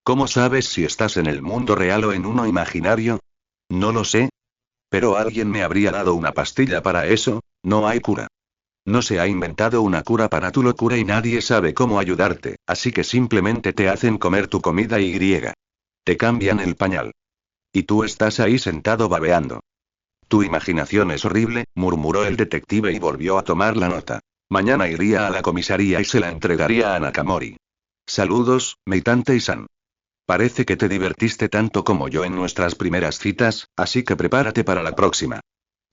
¿Cómo sabes si estás en el mundo real o en uno imaginario? No lo sé. Pero alguien me habría dado una pastilla para eso. No hay cura. No se ha inventado una cura para tu locura y nadie sabe cómo ayudarte, así que simplemente te hacen comer tu comida y griega. Te cambian el pañal. Y tú estás ahí sentado babeando. Tu imaginación es horrible, murmuró el detective y volvió a tomar la nota. Mañana iría a la comisaría y se la entregaría a Nakamori. Saludos, Meitante-san. Parece que te divertiste tanto como yo en nuestras primeras citas, así que prepárate para la próxima.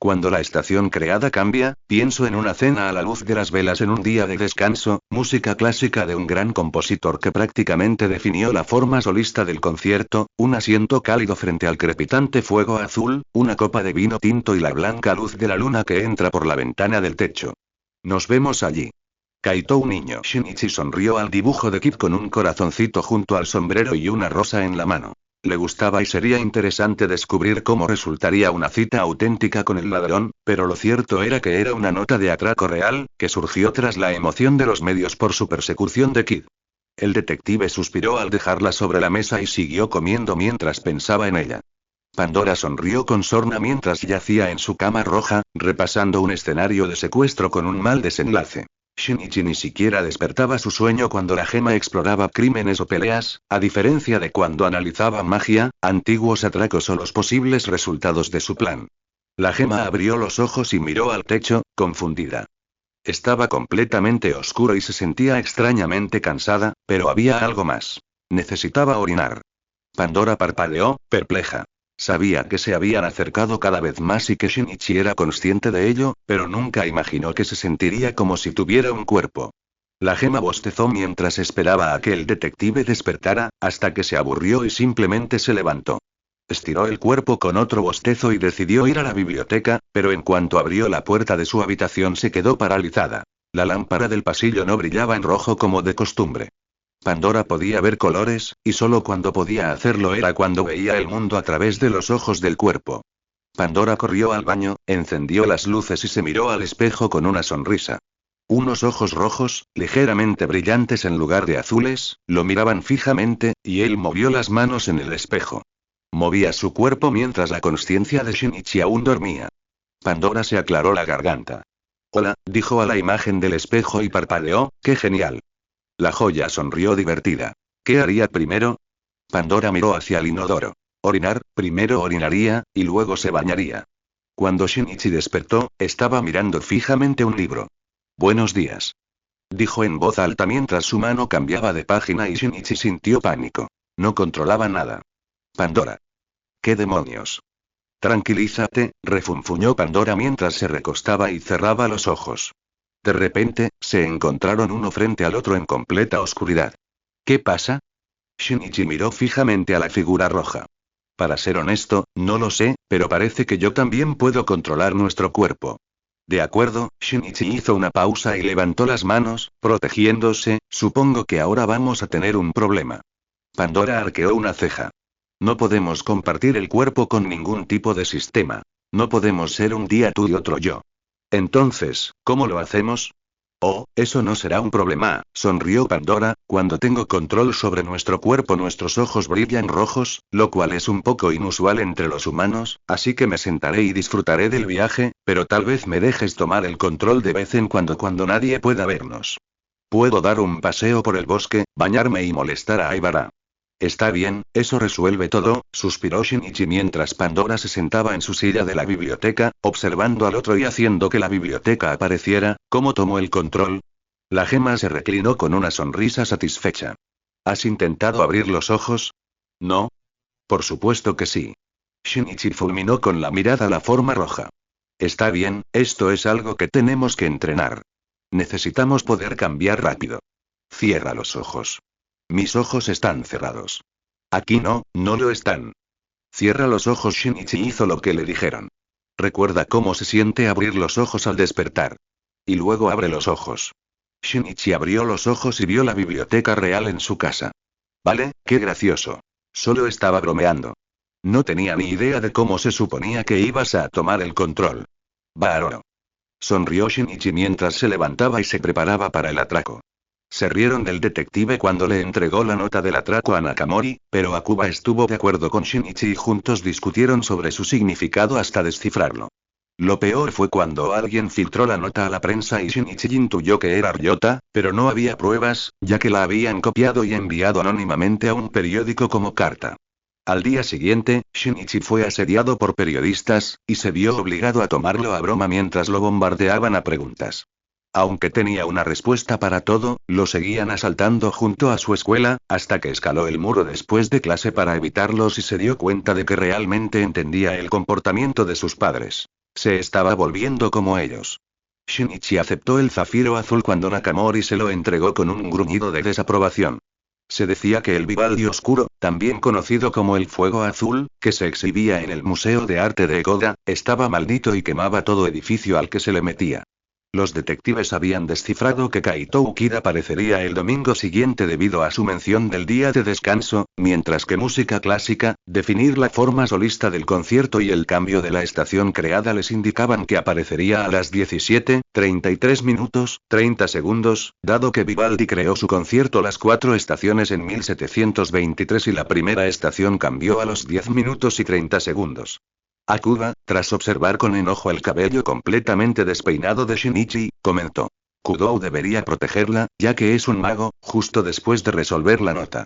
Cuando la estación creada cambia, pienso en una cena a la luz de las velas en un día de descanso, música clásica de un gran compositor que prácticamente definió la forma solista del concierto, un asiento cálido frente al crepitante fuego azul, una copa de vino tinto y la blanca luz de la luna que entra por la ventana del techo. Nos vemos allí. Kaito un niño. Shinichi sonrió al dibujo de Kid con un corazoncito junto al sombrero y una rosa en la mano. Le gustaba y sería interesante descubrir cómo resultaría una cita auténtica con el ladrón, pero lo cierto era que era una nota de atraco real, que surgió tras la emoción de los medios por su persecución de Kid. El detective suspiró al dejarla sobre la mesa y siguió comiendo mientras pensaba en ella. Pandora sonrió con sorna mientras yacía en su cama roja, repasando un escenario de secuestro con un mal desenlace. Shinichi ni siquiera despertaba su sueño cuando la gema exploraba crímenes o peleas, a diferencia de cuando analizaba magia, antiguos atracos o los posibles resultados de su plan. La gema abrió los ojos y miró al techo, confundida. Estaba completamente oscuro y se sentía extrañamente cansada, pero había algo más. Necesitaba orinar. Pandora parpadeó, perpleja. Sabía que se habían acercado cada vez más y que Shinichi era consciente de ello, pero nunca imaginó que se sentiría como si tuviera un cuerpo. La gema bostezó mientras esperaba a que el detective despertara, hasta que se aburrió y simplemente se levantó. Estiró el cuerpo con otro bostezo y decidió ir a la biblioteca, pero en cuanto abrió la puerta de su habitación se quedó paralizada. La lámpara del pasillo no brillaba en rojo como de costumbre. Pandora podía ver colores, y solo cuando podía hacerlo era cuando veía el mundo a través de los ojos del cuerpo. Pandora corrió al baño, encendió las luces y se miró al espejo con una sonrisa. Unos ojos rojos, ligeramente brillantes en lugar de azules, lo miraban fijamente, y él movió las manos en el espejo. Movía su cuerpo mientras la conciencia de Shinichi aún dormía. Pandora se aclaró la garganta. Hola, dijo a la imagen del espejo y parpadeó, ¡qué genial! La joya sonrió divertida. ¿Qué haría primero? Pandora miró hacia el inodoro. Orinar, primero orinaría, y luego se bañaría. Cuando Shinichi despertó, estaba mirando fijamente un libro. Buenos días. Dijo en voz alta mientras su mano cambiaba de página y Shinichi sintió pánico. No controlaba nada. Pandora. ¿Qué demonios? Tranquilízate, refunfuñó Pandora mientras se recostaba y cerraba los ojos. De repente, se encontraron uno frente al otro en completa oscuridad. ¿Qué pasa? Shinichi miró fijamente a la figura roja. Para ser honesto, no lo sé, pero parece que yo también puedo controlar nuestro cuerpo. De acuerdo, Shinichi hizo una pausa y levantó las manos, protegiéndose, supongo que ahora vamos a tener un problema. Pandora arqueó una ceja. No podemos compartir el cuerpo con ningún tipo de sistema. No podemos ser un día tú y otro yo. Entonces, ¿cómo lo hacemos? Oh, eso no será un problema, sonrió Pandora, cuando tengo control sobre nuestro cuerpo nuestros ojos brillan rojos, lo cual es un poco inusual entre los humanos, así que me sentaré y disfrutaré del viaje, pero tal vez me dejes tomar el control de vez en cuando nadie pueda vernos. Puedo dar un paseo por el bosque, bañarme y molestar a Aibara. Está bien, eso resuelve todo, suspiró Shinichi mientras Pandora se sentaba en su silla de la biblioteca, observando al otro y haciendo que la biblioteca apareciera. ¿Cómo tomó el control? La gema se reclinó con una sonrisa satisfecha. ¿Has intentado abrir los ojos? ¿No? Por supuesto que sí. Shinichi fulminó con la mirada la forma roja. Está bien, esto es algo que tenemos que entrenar. Necesitamos poder cambiar rápido. Cierra los ojos. Mis ojos están cerrados. Aquí no, no lo están. Cierra los ojos. Shinichi hizo lo que le dijeron. Recuerda cómo se siente abrir los ojos al despertar. Y luego abre los ojos. Shinichi abrió los ojos y vio la biblioteca real en su casa. Vale, qué gracioso. Solo estaba bromeando. No tenía ni idea de cómo se suponía que ibas a tomar el control. Baroro. Sonrió Shinichi mientras se levantaba y se preparaba para el atraco. Se rieron del detective cuando le entregó la nota del atraco a Nakamori, pero Akuba estuvo de acuerdo con Shinichi y juntos discutieron sobre su significado hasta descifrarlo. Lo peor fue cuando alguien filtró la nota a la prensa y Shinichi intuyó que era Ryota, pero no había pruebas, ya que la habían copiado y enviado anónimamente a un periódico como carta. Al día siguiente, Shinichi fue asediado por periodistas, y se vio obligado a tomarlo a broma mientras lo bombardeaban a preguntas. Aunque tenía una respuesta para todo, lo seguían asaltando junto a su escuela, hasta que escaló el muro después de clase para evitarlos y se dio cuenta de que realmente entendía el comportamiento de sus padres. Se estaba volviendo como ellos. Shinichi aceptó el zafiro azul cuando Nakamori se lo entregó con un gruñido de desaprobación. Se decía que el Vivaldi oscuro, también conocido como el fuego azul, que se exhibía en el Museo de Arte de Egoda, estaba maldito y quemaba todo edificio al que se le metía. Los detectives habían descifrado que Kaito Ukida aparecería el domingo siguiente debido a su mención del día de descanso, mientras que música clásica, definir la forma solista del concierto y el cambio de la estación creada les indicaban que aparecería a las 17:33 minutos, 30 segundos, dado que Vivaldi creó su concierto Las Cuatro Estaciones en 1723 y la primera estación cambió a los 10 minutos y 30 segundos. Akuba, tras observar con enojo el cabello completamente despeinado de Shinichi, comentó. Kudou debería protegerla, ya que es un mago, justo después de resolver la nota.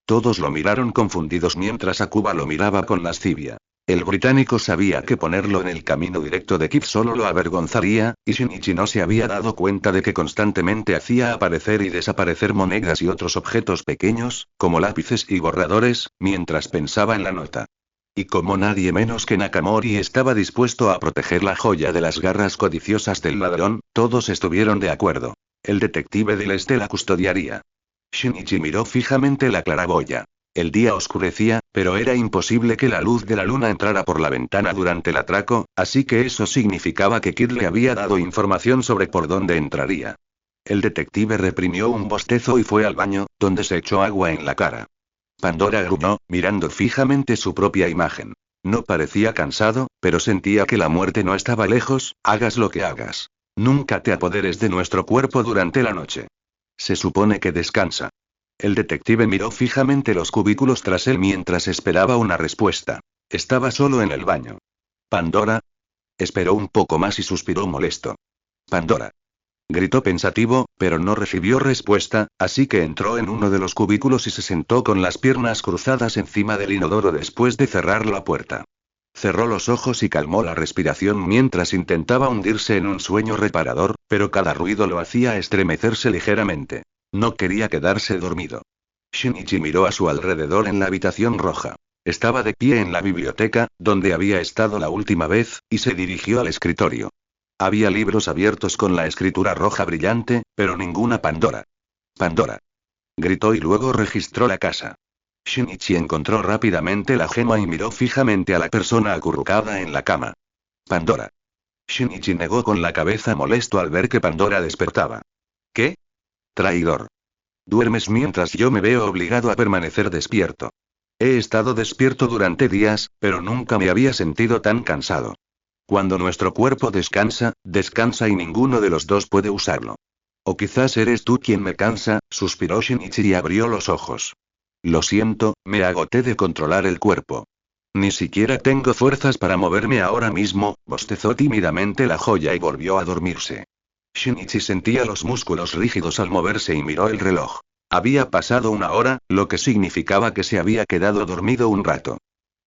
Todos lo miraron confundidos mientras Akuba lo miraba con lascivia. El británico sabía que ponerlo en el camino directo de Kid solo lo avergonzaría, y Shinichi no se había dado cuenta de que constantemente hacía aparecer y desaparecer monedas y otros objetos pequeños, como lápices y borradores, mientras pensaba en la nota. Y como nadie menos que Nakamori estaba dispuesto a proteger la joya de las garras codiciosas del ladrón, todos estuvieron de acuerdo. El detective del este la custodiaría. Shinichi miró fijamente la claraboya. El día oscurecía, pero era imposible que la luz de la luna entrara por la ventana durante el atraco, así que eso significaba que Kid le había dado información sobre por dónde entraría. El detective reprimió un bostezo y fue al baño, donde se echó agua en la cara. Pandora gruñó, mirando fijamente su propia imagen. No parecía cansado, pero sentía que la muerte no estaba lejos, hagas lo que hagas. Nunca te apoderes de nuestro cuerpo durante la noche. Se supone que descansa. El detective miró fijamente los cubículos tras él mientras esperaba una respuesta. Estaba solo en el baño. ¿Pandora? Esperó un poco más y suspiró molesto. Pandora. Gritó pensativo, pero no recibió respuesta, así que entró en uno de los cubículos y se sentó con las piernas cruzadas encima del inodoro después de cerrar la puerta. Cerró los ojos y calmó la respiración mientras intentaba hundirse en un sueño reparador, pero cada ruido lo hacía estremecerse ligeramente. No quería quedarse dormido. Shinichi miró a su alrededor en la habitación roja. Estaba de pie en la biblioteca, donde había estado la última vez, y se dirigió al escritorio. Había libros abiertos con la escritura roja brillante, pero ninguna Pandora. Pandora. Gritó y luego registró la casa. Shinichi encontró rápidamente la gema y miró fijamente a la persona acurrucada en la cama. Pandora. Shinichi negó con la cabeza molesto al ver que Pandora despertaba. ¿Qué? Traidor. Duermes mientras yo me veo obligado a permanecer despierto. He estado despierto durante días, pero nunca me había sentido tan cansado. Cuando nuestro cuerpo descansa, descansa y ninguno de los dos puede usarlo. O quizás eres tú quien me cansa, suspiró Shinichi y abrió los ojos. Lo siento, me agoté de controlar el cuerpo. Ni siquiera tengo fuerzas para moverme ahora mismo, bostezó tímidamente la joya y volvió a dormirse. Shinichi sentía los músculos rígidos al moverse y miró el reloj. Había pasado una hora, lo que significaba que se había quedado dormido un rato.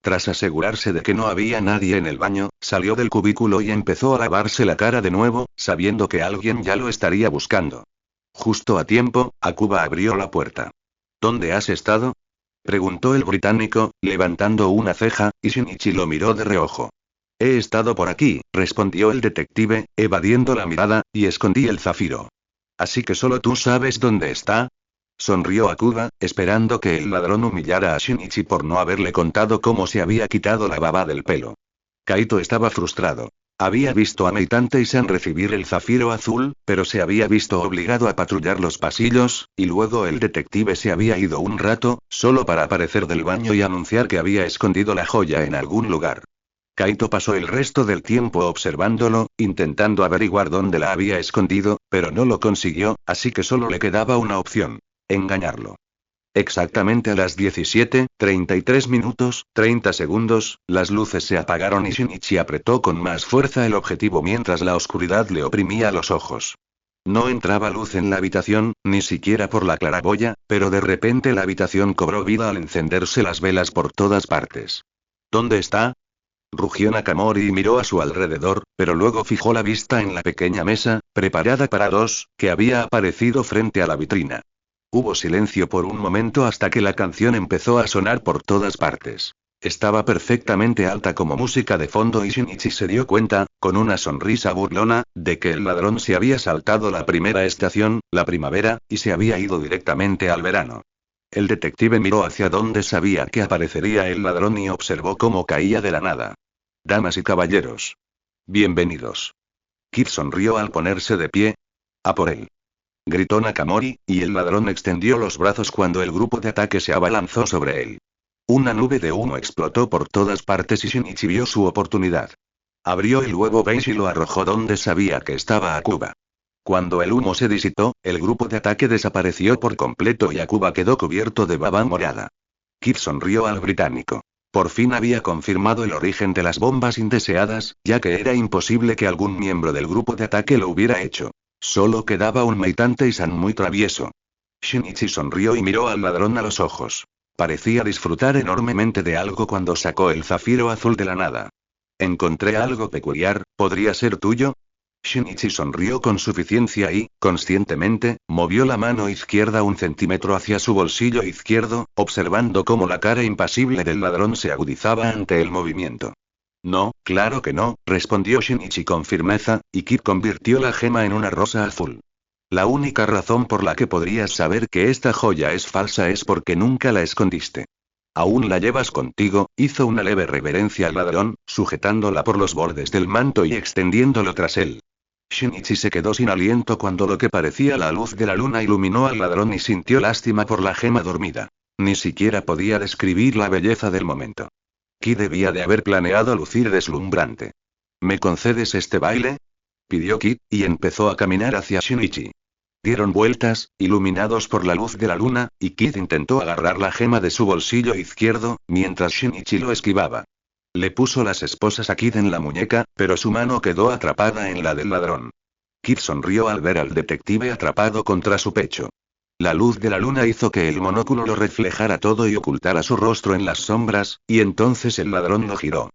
Tras asegurarse de que no había nadie en el baño, salió del cubículo y empezó a lavarse la cara de nuevo, sabiendo que alguien ya lo estaría buscando. Justo a tiempo, Akuba abrió la puerta. ¿Dónde has estado? Preguntó el británico, levantando una ceja, y Shinichi lo miró de reojo. He estado por aquí, respondió el detective, evadiendo la mirada, y escondí el zafiro. ¿Así que solo tú sabes dónde está? Sonrió Akuba, esperando que el ladrón humillara a Shinichi por no haberle contado cómo se había quitado la baba del pelo. Kaito estaba frustrado. Había visto a Meitante y San recibir el zafiro azul, pero se había visto obligado a patrullar los pasillos, y luego el detective se había ido un rato, solo para aparecer del baño y anunciar que había escondido la joya en algún lugar. Kaito pasó el resto del tiempo observándolo, intentando averiguar dónde la había escondido, pero no lo consiguió, así que solo le quedaba una opción: engañarlo. Exactamente a las 17:33 minutos, 30 segundos, las luces se apagaron y Shinichi apretó con más fuerza el objetivo mientras la oscuridad le oprimía los ojos. No entraba luz en la habitación, ni siquiera por la claraboya, pero de repente la habitación cobró vida al encenderse las velas por todas partes. ¿Dónde está? Rugió Nakamori y miró a su alrededor, pero luego fijó la vista en la pequeña mesa, preparada para dos, que había aparecido frente a la vitrina. Hubo silencio por un momento hasta que la canción empezó a sonar por todas partes. Estaba perfectamente alta como música de fondo y Shinichi se dio cuenta, con una sonrisa burlona, de que el ladrón se había saltado la primera estación, la primavera, y se había ido directamente al verano. El detective miró hacia donde sabía que aparecería el ladrón y observó cómo caía de la nada. Damas y caballeros. Bienvenidos. Kid sonrió al ponerse de pie. A por él. Gritó Nakamori, y el ladrón extendió los brazos cuando el grupo de ataque se abalanzó sobre él. Una nube de humo explotó por todas partes y Shinichi vio su oportunidad. Abrió el huevo beige y lo arrojó donde sabía que estaba Akuba. Cuando el humo se disipó, el grupo de ataque desapareció por completo y Akuba quedó cubierto de baba morada. Kid sonrió al británico. Por fin había confirmado el origen de las bombas indeseadas, ya que era imposible que algún miembro del grupo de ataque lo hubiera hecho. Solo quedaba un Meitante-san muy travieso. Shinichi sonrió y miró al ladrón a los ojos. Parecía disfrutar enormemente de algo cuando sacó el zafiro azul de la nada. Encontré algo peculiar, ¿podría ser tuyo? Shinichi sonrió con suficiencia y, conscientemente, movió la mano izquierda un centímetro hacia su bolsillo izquierdo, observando cómo la cara impasible del ladrón se agudizaba ante el movimiento. No, claro que no, respondió Shinichi con firmeza, y Kid convirtió la gema en una rosa azul. La única razón por la que podrías saber que esta joya es falsa es porque nunca la escondiste. ¿Aún la llevas contigo? Hizo una leve reverencia al ladrón, sujetándola por los bordes del manto y extendiéndolo tras él. Shinichi se quedó sin aliento cuando lo que parecía la luz de la luna iluminó al ladrón y sintió lástima por la gema dormida. Ni siquiera podía describir la belleza del momento. Kid debía de haber planeado lucir deslumbrante. ¿Me concedes este baile?, pidió Kid, y empezó a caminar hacia Shinichi. Dieron vueltas, iluminados por la luz de la luna, y Kid intentó agarrar la gema de su bolsillo izquierdo, mientras Shinichi lo esquivaba. Le puso las esposas a Kid en la muñeca, pero su mano quedó atrapada en la del ladrón. Kid sonrió al ver al detective atrapado contra su pecho. La luz de la luna hizo que el monóculo lo reflejara todo y ocultara su rostro en las sombras, y entonces el ladrón lo giró.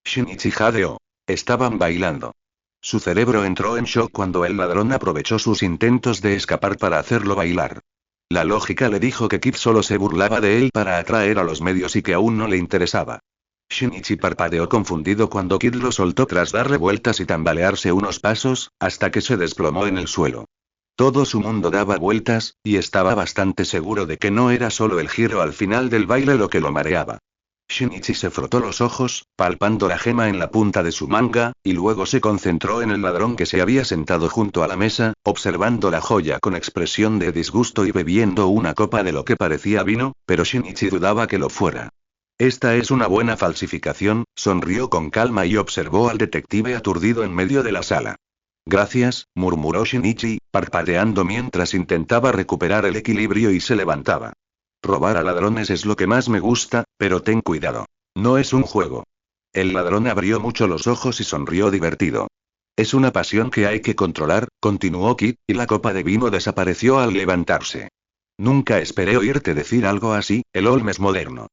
Shinichi jadeó. Estaban bailando. Su cerebro entró en shock cuando el ladrón aprovechó sus intentos de escapar para hacerlo bailar. La lógica le dijo que Kid solo se burlaba de él para atraer a los medios y que aún no le interesaba. Shinichi parpadeó confundido cuando Kid lo soltó tras darle vueltas y tambalearse unos pasos, hasta que se desplomó en el suelo. Todo su mundo daba vueltas, y estaba bastante seguro de que no era solo el giro al final del baile lo que lo mareaba. Shinichi se frotó los ojos, palpando la gema en la punta de su manga, y luego se concentró en el ladrón que se había sentado junto a la mesa, observando la joya con expresión de disgusto y bebiendo una copa de lo que parecía vino, pero Shinichi dudaba que lo fuera. Esta es una buena falsificación, sonrió con calma y observó al detective aturdido en medio de la sala. Gracias, murmuró Shinichi, parpadeando mientras intentaba recuperar el equilibrio y se levantaba. Robar a ladrones es lo que más me gusta, pero ten cuidado. No es un juego. El ladrón abrió mucho los ojos y sonrió divertido. Es una pasión que hay que controlar, continuó Kid, y la copa de vino desapareció al levantarse. Nunca esperé oírte decir algo así, el Holmes moderno.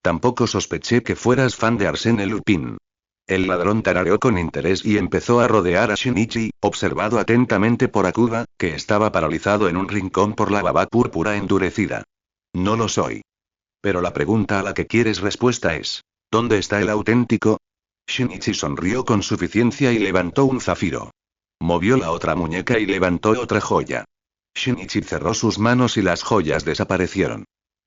Tampoco sospeché que fueras fan de Arsène Lupin. El ladrón tarareó con interés y empezó a rodear a Shinichi, observado atentamente por Akuba, que estaba paralizado en un rincón por la baba púrpura endurecida. No lo soy. Pero la pregunta a la que quieres respuesta es: ¿dónde está el auténtico? Shinichi sonrió con suficiencia y levantó un zafiro. Movió la otra muñeca y levantó otra joya. Shinichi cerró sus manos y las joyas desaparecieron.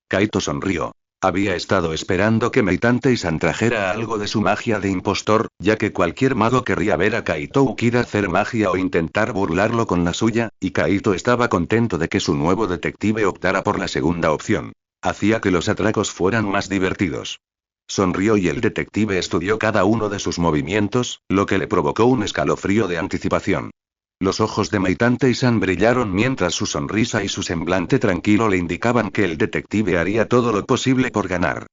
Kaito sonrió. Había estado esperando que Meitante-san trajera algo de su magia de impostor, ya que cualquier mago querría ver a Kaito Ukida hacer magia o intentar burlarlo con la suya, y Kaito estaba contento de que su nuevo detective optara por la segunda opción. Hacía que los atracos fueran más divertidos. sonrió y el detective estudió cada uno de sus movimientos, lo que le provocó un escalofrío de anticipación. Los ojos de Meitante-san brillaron mientras su sonrisa y su semblante tranquilo le indicaban que el detective haría todo lo posible por ganar.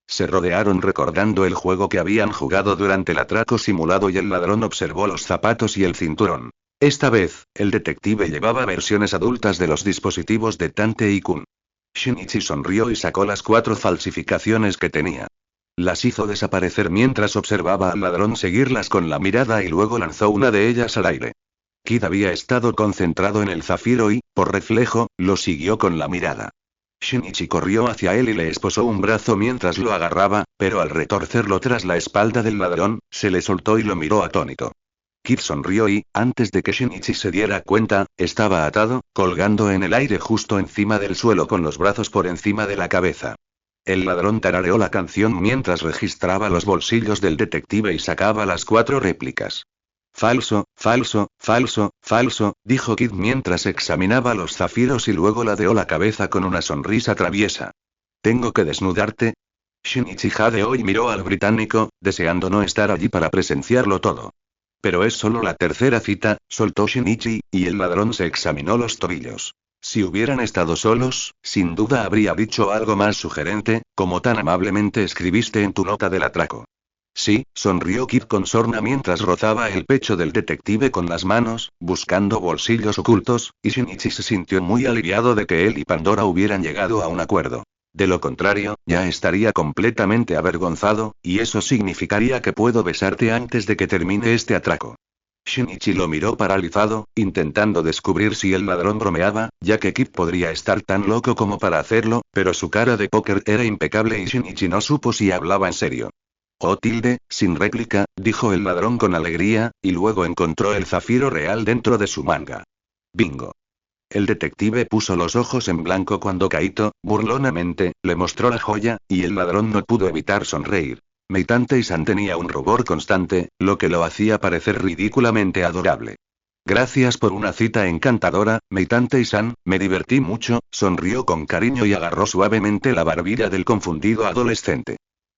Se rodearon recordando el juego que habían jugado durante el atraco simulado y el ladrón observó los zapatos y el cinturón. Esta vez, el detective llevaba versiones adultas de los dispositivos de Tante y Kun. Shinichi sonrió y sacó las 4 falsificaciones que tenía. Las hizo desaparecer mientras observaba al ladrón seguirlas con la mirada y luego lanzó una de ellas al aire. Kid había estado concentrado en el zafiro y, por reflejo, lo siguió con la mirada. Shinichi corrió hacia él y le esposó un brazo mientras lo agarraba, pero al retorcerlo tras la espalda del ladrón, se le soltó y lo miró atónito. Kid sonrió y, antes de que Shinichi se diera cuenta, estaba atado, colgando en el aire justo encima del suelo con los brazos por encima de la cabeza. El ladrón tarareó la canción mientras registraba los bolsillos del detective y sacaba las 4 réplicas. Falso, falso, falso, falso, dijo Kid mientras examinaba los zafiros y luego ladeó la cabeza con una sonrisa traviesa. ¿Tengo que desnudarte? Shinichi jadeó y miró al británico, deseando no estar allí para presenciarlo todo. Pero es solo la tercera cita, soltó Shinichi, y el ladrón se examinó los tobillos. Si hubieran estado solos, sin duda habría dicho algo más sugerente, como tan amablemente escribiste en tu nota del atraco. Sí, sonrió Kid con sorna mientras rozaba el pecho del detective con las manos, buscando bolsillos ocultos, y Shinichi se sintió muy aliviado de que él y Pandora hubieran llegado a un acuerdo. De lo contrario, ya estaría completamente avergonzado, y eso significaría que puedo besarte antes de que termine este atraco. Shinichi lo miró paralizado, intentando descubrir si el ladrón bromeaba, ya que Kid podría estar tan loco como para hacerlo, pero su cara de póker era impecable y Shinichi no supo si hablaba en serio. Oh sin réplica, dijo el ladrón con alegría, y luego encontró el zafiro real dentro de su manga. Bingo. El detective puso los ojos en blanco cuando Kaito, burlonamente, le mostró la joya, y el ladrón no pudo evitar sonreír. Meitante-san tenía un rubor constante, lo que lo hacía parecer ridículamente adorable. Gracias por una cita encantadora, Meitante-san, me divertí mucho, sonrió con cariño y agarró suavemente la barbilla del confundido adolescente.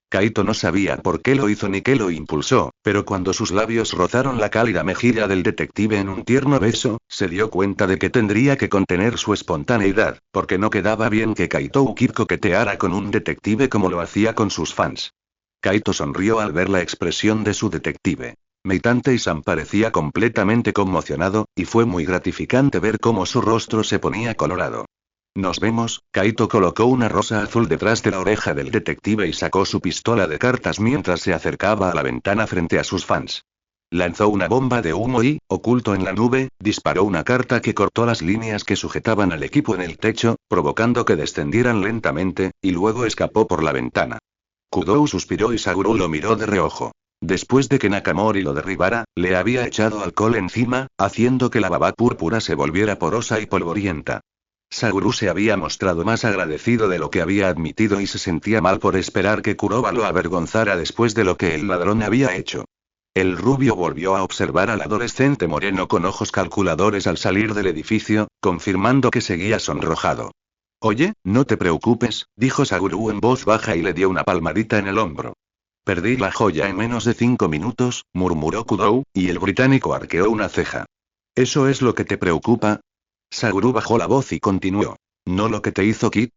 Kaito no sabía por qué lo hizo ni qué lo impulsó, pero cuando sus labios rozaron la cálida mejilla del detective en un tierno beso, se dio cuenta de que tendría que contener su espontaneidad, porque no quedaba bien que Kaito Ukid coqueteara con un detective como lo hacía con sus fans. Kaito sonrió al ver la expresión de su detective. Meitante-san parecía completamente conmocionado, y fue muy gratificante ver cómo su rostro se ponía colorado. Nos vemos. Kaito colocó una rosa azul detrás de la oreja del detective y sacó su pistola de cartas mientras se acercaba a la ventana frente a sus fans. Lanzó una bomba de humo y, oculto en la nube, disparó una carta que cortó las líneas que sujetaban al equipo en el techo, provocando que descendieran lentamente, y luego escapó por la ventana. Kudou suspiró y Saguru lo miró de reojo. Después de que Nakamori lo derribara, le había echado alcohol encima, haciendo que la baba púrpura se volviera porosa y polvorienta. Saguru se había mostrado más agradecido de lo que había admitido y se sentía mal por esperar que Kuroba lo avergonzara después de lo que el ladrón había hecho. El rubio volvió a observar al adolescente moreno con ojos calculadores al salir del edificio, confirmando que seguía sonrojado. Oye, no te preocupes, dijo Saguru en voz baja y le dio una palmadita en el hombro. Perdí la joya en menos de 5 minutos, murmuró Kudou, y el británico arqueó una ceja. ¿Eso es lo que te preocupa? Saguru bajó la voz y continuó. ¿No lo que te hizo Kid?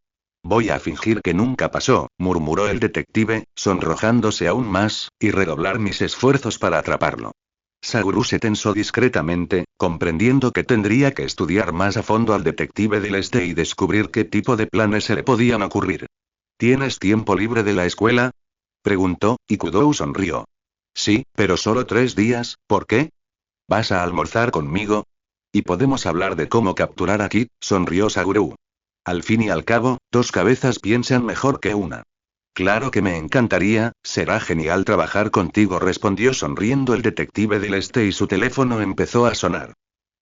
Voy a fingir que nunca pasó, murmuró el detective, sonrojándose aún más, y redoblar mis esfuerzos para atraparlo. Saguru se tensó discretamente, comprendiendo que tendría que estudiar más a fondo al detective del este y descubrir qué tipo de planes se le podían ocurrir. ¿Tienes tiempo libre de la escuela? Preguntó, y Kudou sonrió. Sí, pero solo 3 días, ¿por qué? ¿Vas a almorzar conmigo? Y podemos hablar de cómo capturar a Kid, sonrió Saguru. Al fin y al cabo, 2 cabezas piensan mejor que una. Claro que me encantaría, será genial trabajar contigo, respondió sonriendo el detective del este y su teléfono empezó a sonar.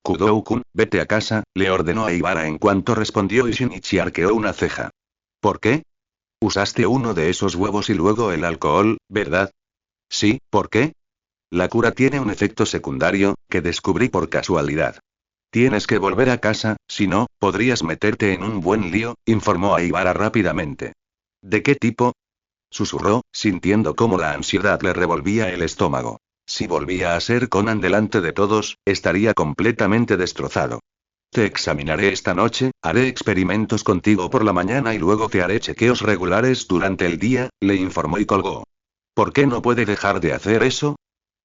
Kudou-kun, vete a casa, le ordenó a Ibara en cuanto respondió y Shinichi arqueó una ceja. ¿Por qué? Usaste uno de esos huevos y luego el alcohol, ¿verdad? Sí, ¿por qué? La cura tiene un efecto secundario, que descubrí por casualidad. Tienes que volver a casa, si no, podrías meterte en un buen lío, informó a Ibara rápidamente. ¿De qué tipo? susurró, sintiendo cómo la ansiedad le revolvía el estómago. Si volvía a ser Conan delante de todos, estaría completamente destrozado. Te examinaré esta noche, haré experimentos contigo por la mañana y luego te haré chequeos regulares durante el día, le informó y colgó. ¿Por qué no puede dejar de hacer eso?,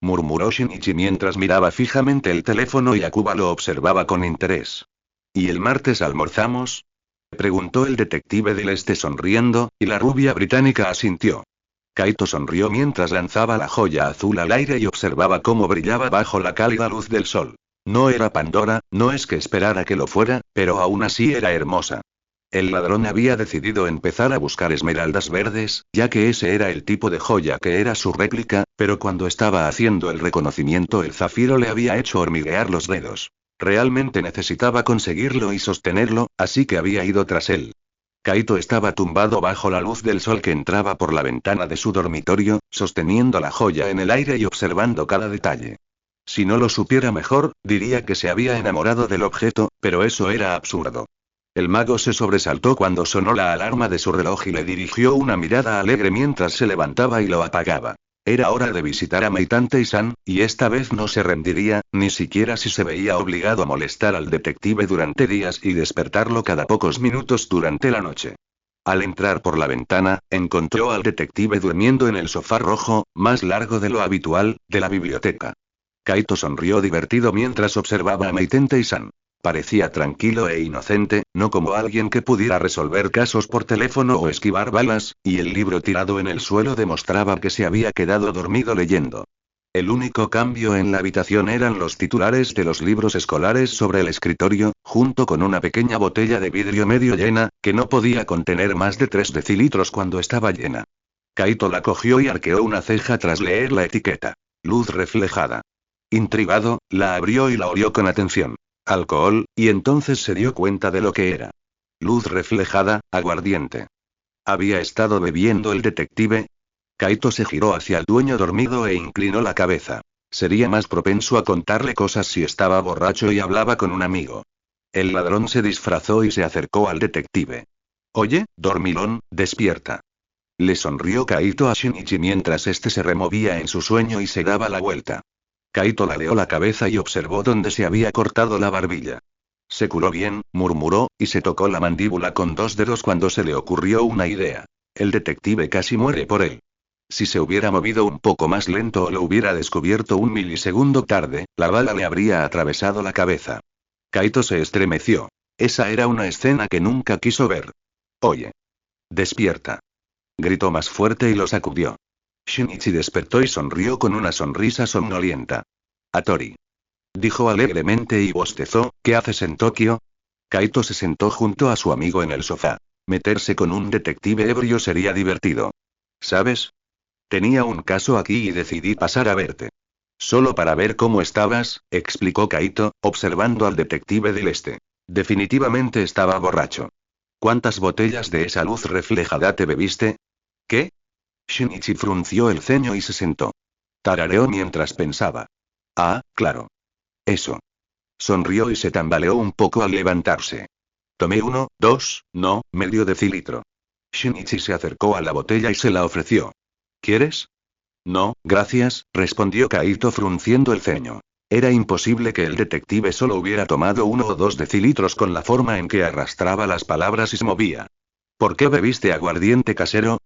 murmuró Shinichi mientras miraba fijamente el teléfono y Akuba lo observaba con interés. ¿Y el martes almorzamos?, preguntó el detective del este sonriendo, y la rubia británica asintió. Kaito sonrió mientras lanzaba la joya azul al aire y observaba cómo brillaba bajo la cálida luz del sol. No era Pandora, no es que esperara que lo fuera, pero aún así era hermosa. El ladrón había decidido empezar a buscar esmeraldas verdes, ya que ese era el tipo de joya que era su réplica, pero cuando estaba haciendo el reconocimiento el zafiro le había hecho hormiguear los dedos. Realmente necesitaba conseguirlo y sostenerlo, así que había ido tras él. Kaito estaba tumbado bajo la luz del sol que entraba por la ventana de su dormitorio, sosteniendo la joya en el aire y observando cada detalle. Si no lo supiera mejor, diría que se había enamorado del objeto, pero eso era absurdo. El mago se sobresaltó cuando sonó la alarma de su reloj y le dirigió una mirada alegre mientras se levantaba y lo apagaba. Era hora de visitar a Meitantei-san, y esta vez no se rendiría, ni siquiera si se veía obligado a molestar al detective durante días y despertarlo cada pocos minutos durante la noche. Al entrar por la ventana, encontró al detective durmiendo en el sofá rojo, más largo de lo habitual, de la biblioteca. Kaito sonrió divertido mientras observaba a Meitantei-san. Parecía tranquilo e inocente, no como alguien que pudiera resolver casos por teléfono o esquivar balas, y el libro tirado en el suelo demostraba que se había quedado dormido leyendo. El único cambio en la habitación eran los titulares de los libros escolares sobre el escritorio, junto con una pequeña botella de vidrio medio llena, que no podía contener más de 3 decilitros cuando estaba llena. Kaito la cogió y arqueó una ceja tras leer la etiqueta. Luz reflejada. Intrigado, la abrió y la olió con atención. Alcohol, y entonces se dio cuenta de lo que era. Luz reflejada, aguardiente. ¿Había estado bebiendo el detective? Kaito se giró hacia el dueño dormido e inclinó la cabeza. Sería más propenso a contarle cosas si estaba borracho y hablaba con un amigo. El ladrón se disfrazó y se acercó al detective. Oye, dormilón, despierta. Le sonrió Kaito a Shinichi mientras este se removía en su sueño y se daba la vuelta. Kaito ladeó la cabeza y observó dónde se había cortado la barbilla. Se curó bien, murmuró, y se tocó la mandíbula con 2 dedos cuando se le ocurrió una idea. El detective casi muere por él. Si se hubiera movido un poco más lento o lo hubiera descubierto un milisegundo tarde, la bala le habría atravesado la cabeza. Kaito se estremeció. Esa era una escena que nunca quiso ver. Oye. Despierta. Gritó más fuerte y lo sacudió. Shinichi despertó y sonrió con una sonrisa somnolienta. Atori. Dijo alegremente y bostezó, ¿qué haces en Tokio? Kaito se sentó junto a su amigo en el sofá. Meterse con un detective ebrio sería divertido. ¿Sabes? Tenía un caso aquí y decidí pasar a verte. Solo para ver cómo estabas, explicó Kaito, observando al detective del este. Definitivamente estaba borracho. ¿Cuántas botellas de esa luz reflejada te bebiste? ¿Qué? Shinichi frunció el ceño y se sentó. Tarareó mientras pensaba. Ah, claro. Eso. Sonrió y se tambaleó un poco al levantarse. Tomé 1, 2, no, medio decilitro. Shinichi se acercó a la botella y se la ofreció. ¿Quieres? No, gracias, respondió Kaito frunciendo el ceño. Era imposible que el detective solo hubiera tomado 1 o 2 decilitros con la forma en que arrastraba las palabras y se movía. ¿Por qué bebiste aguardiente casero?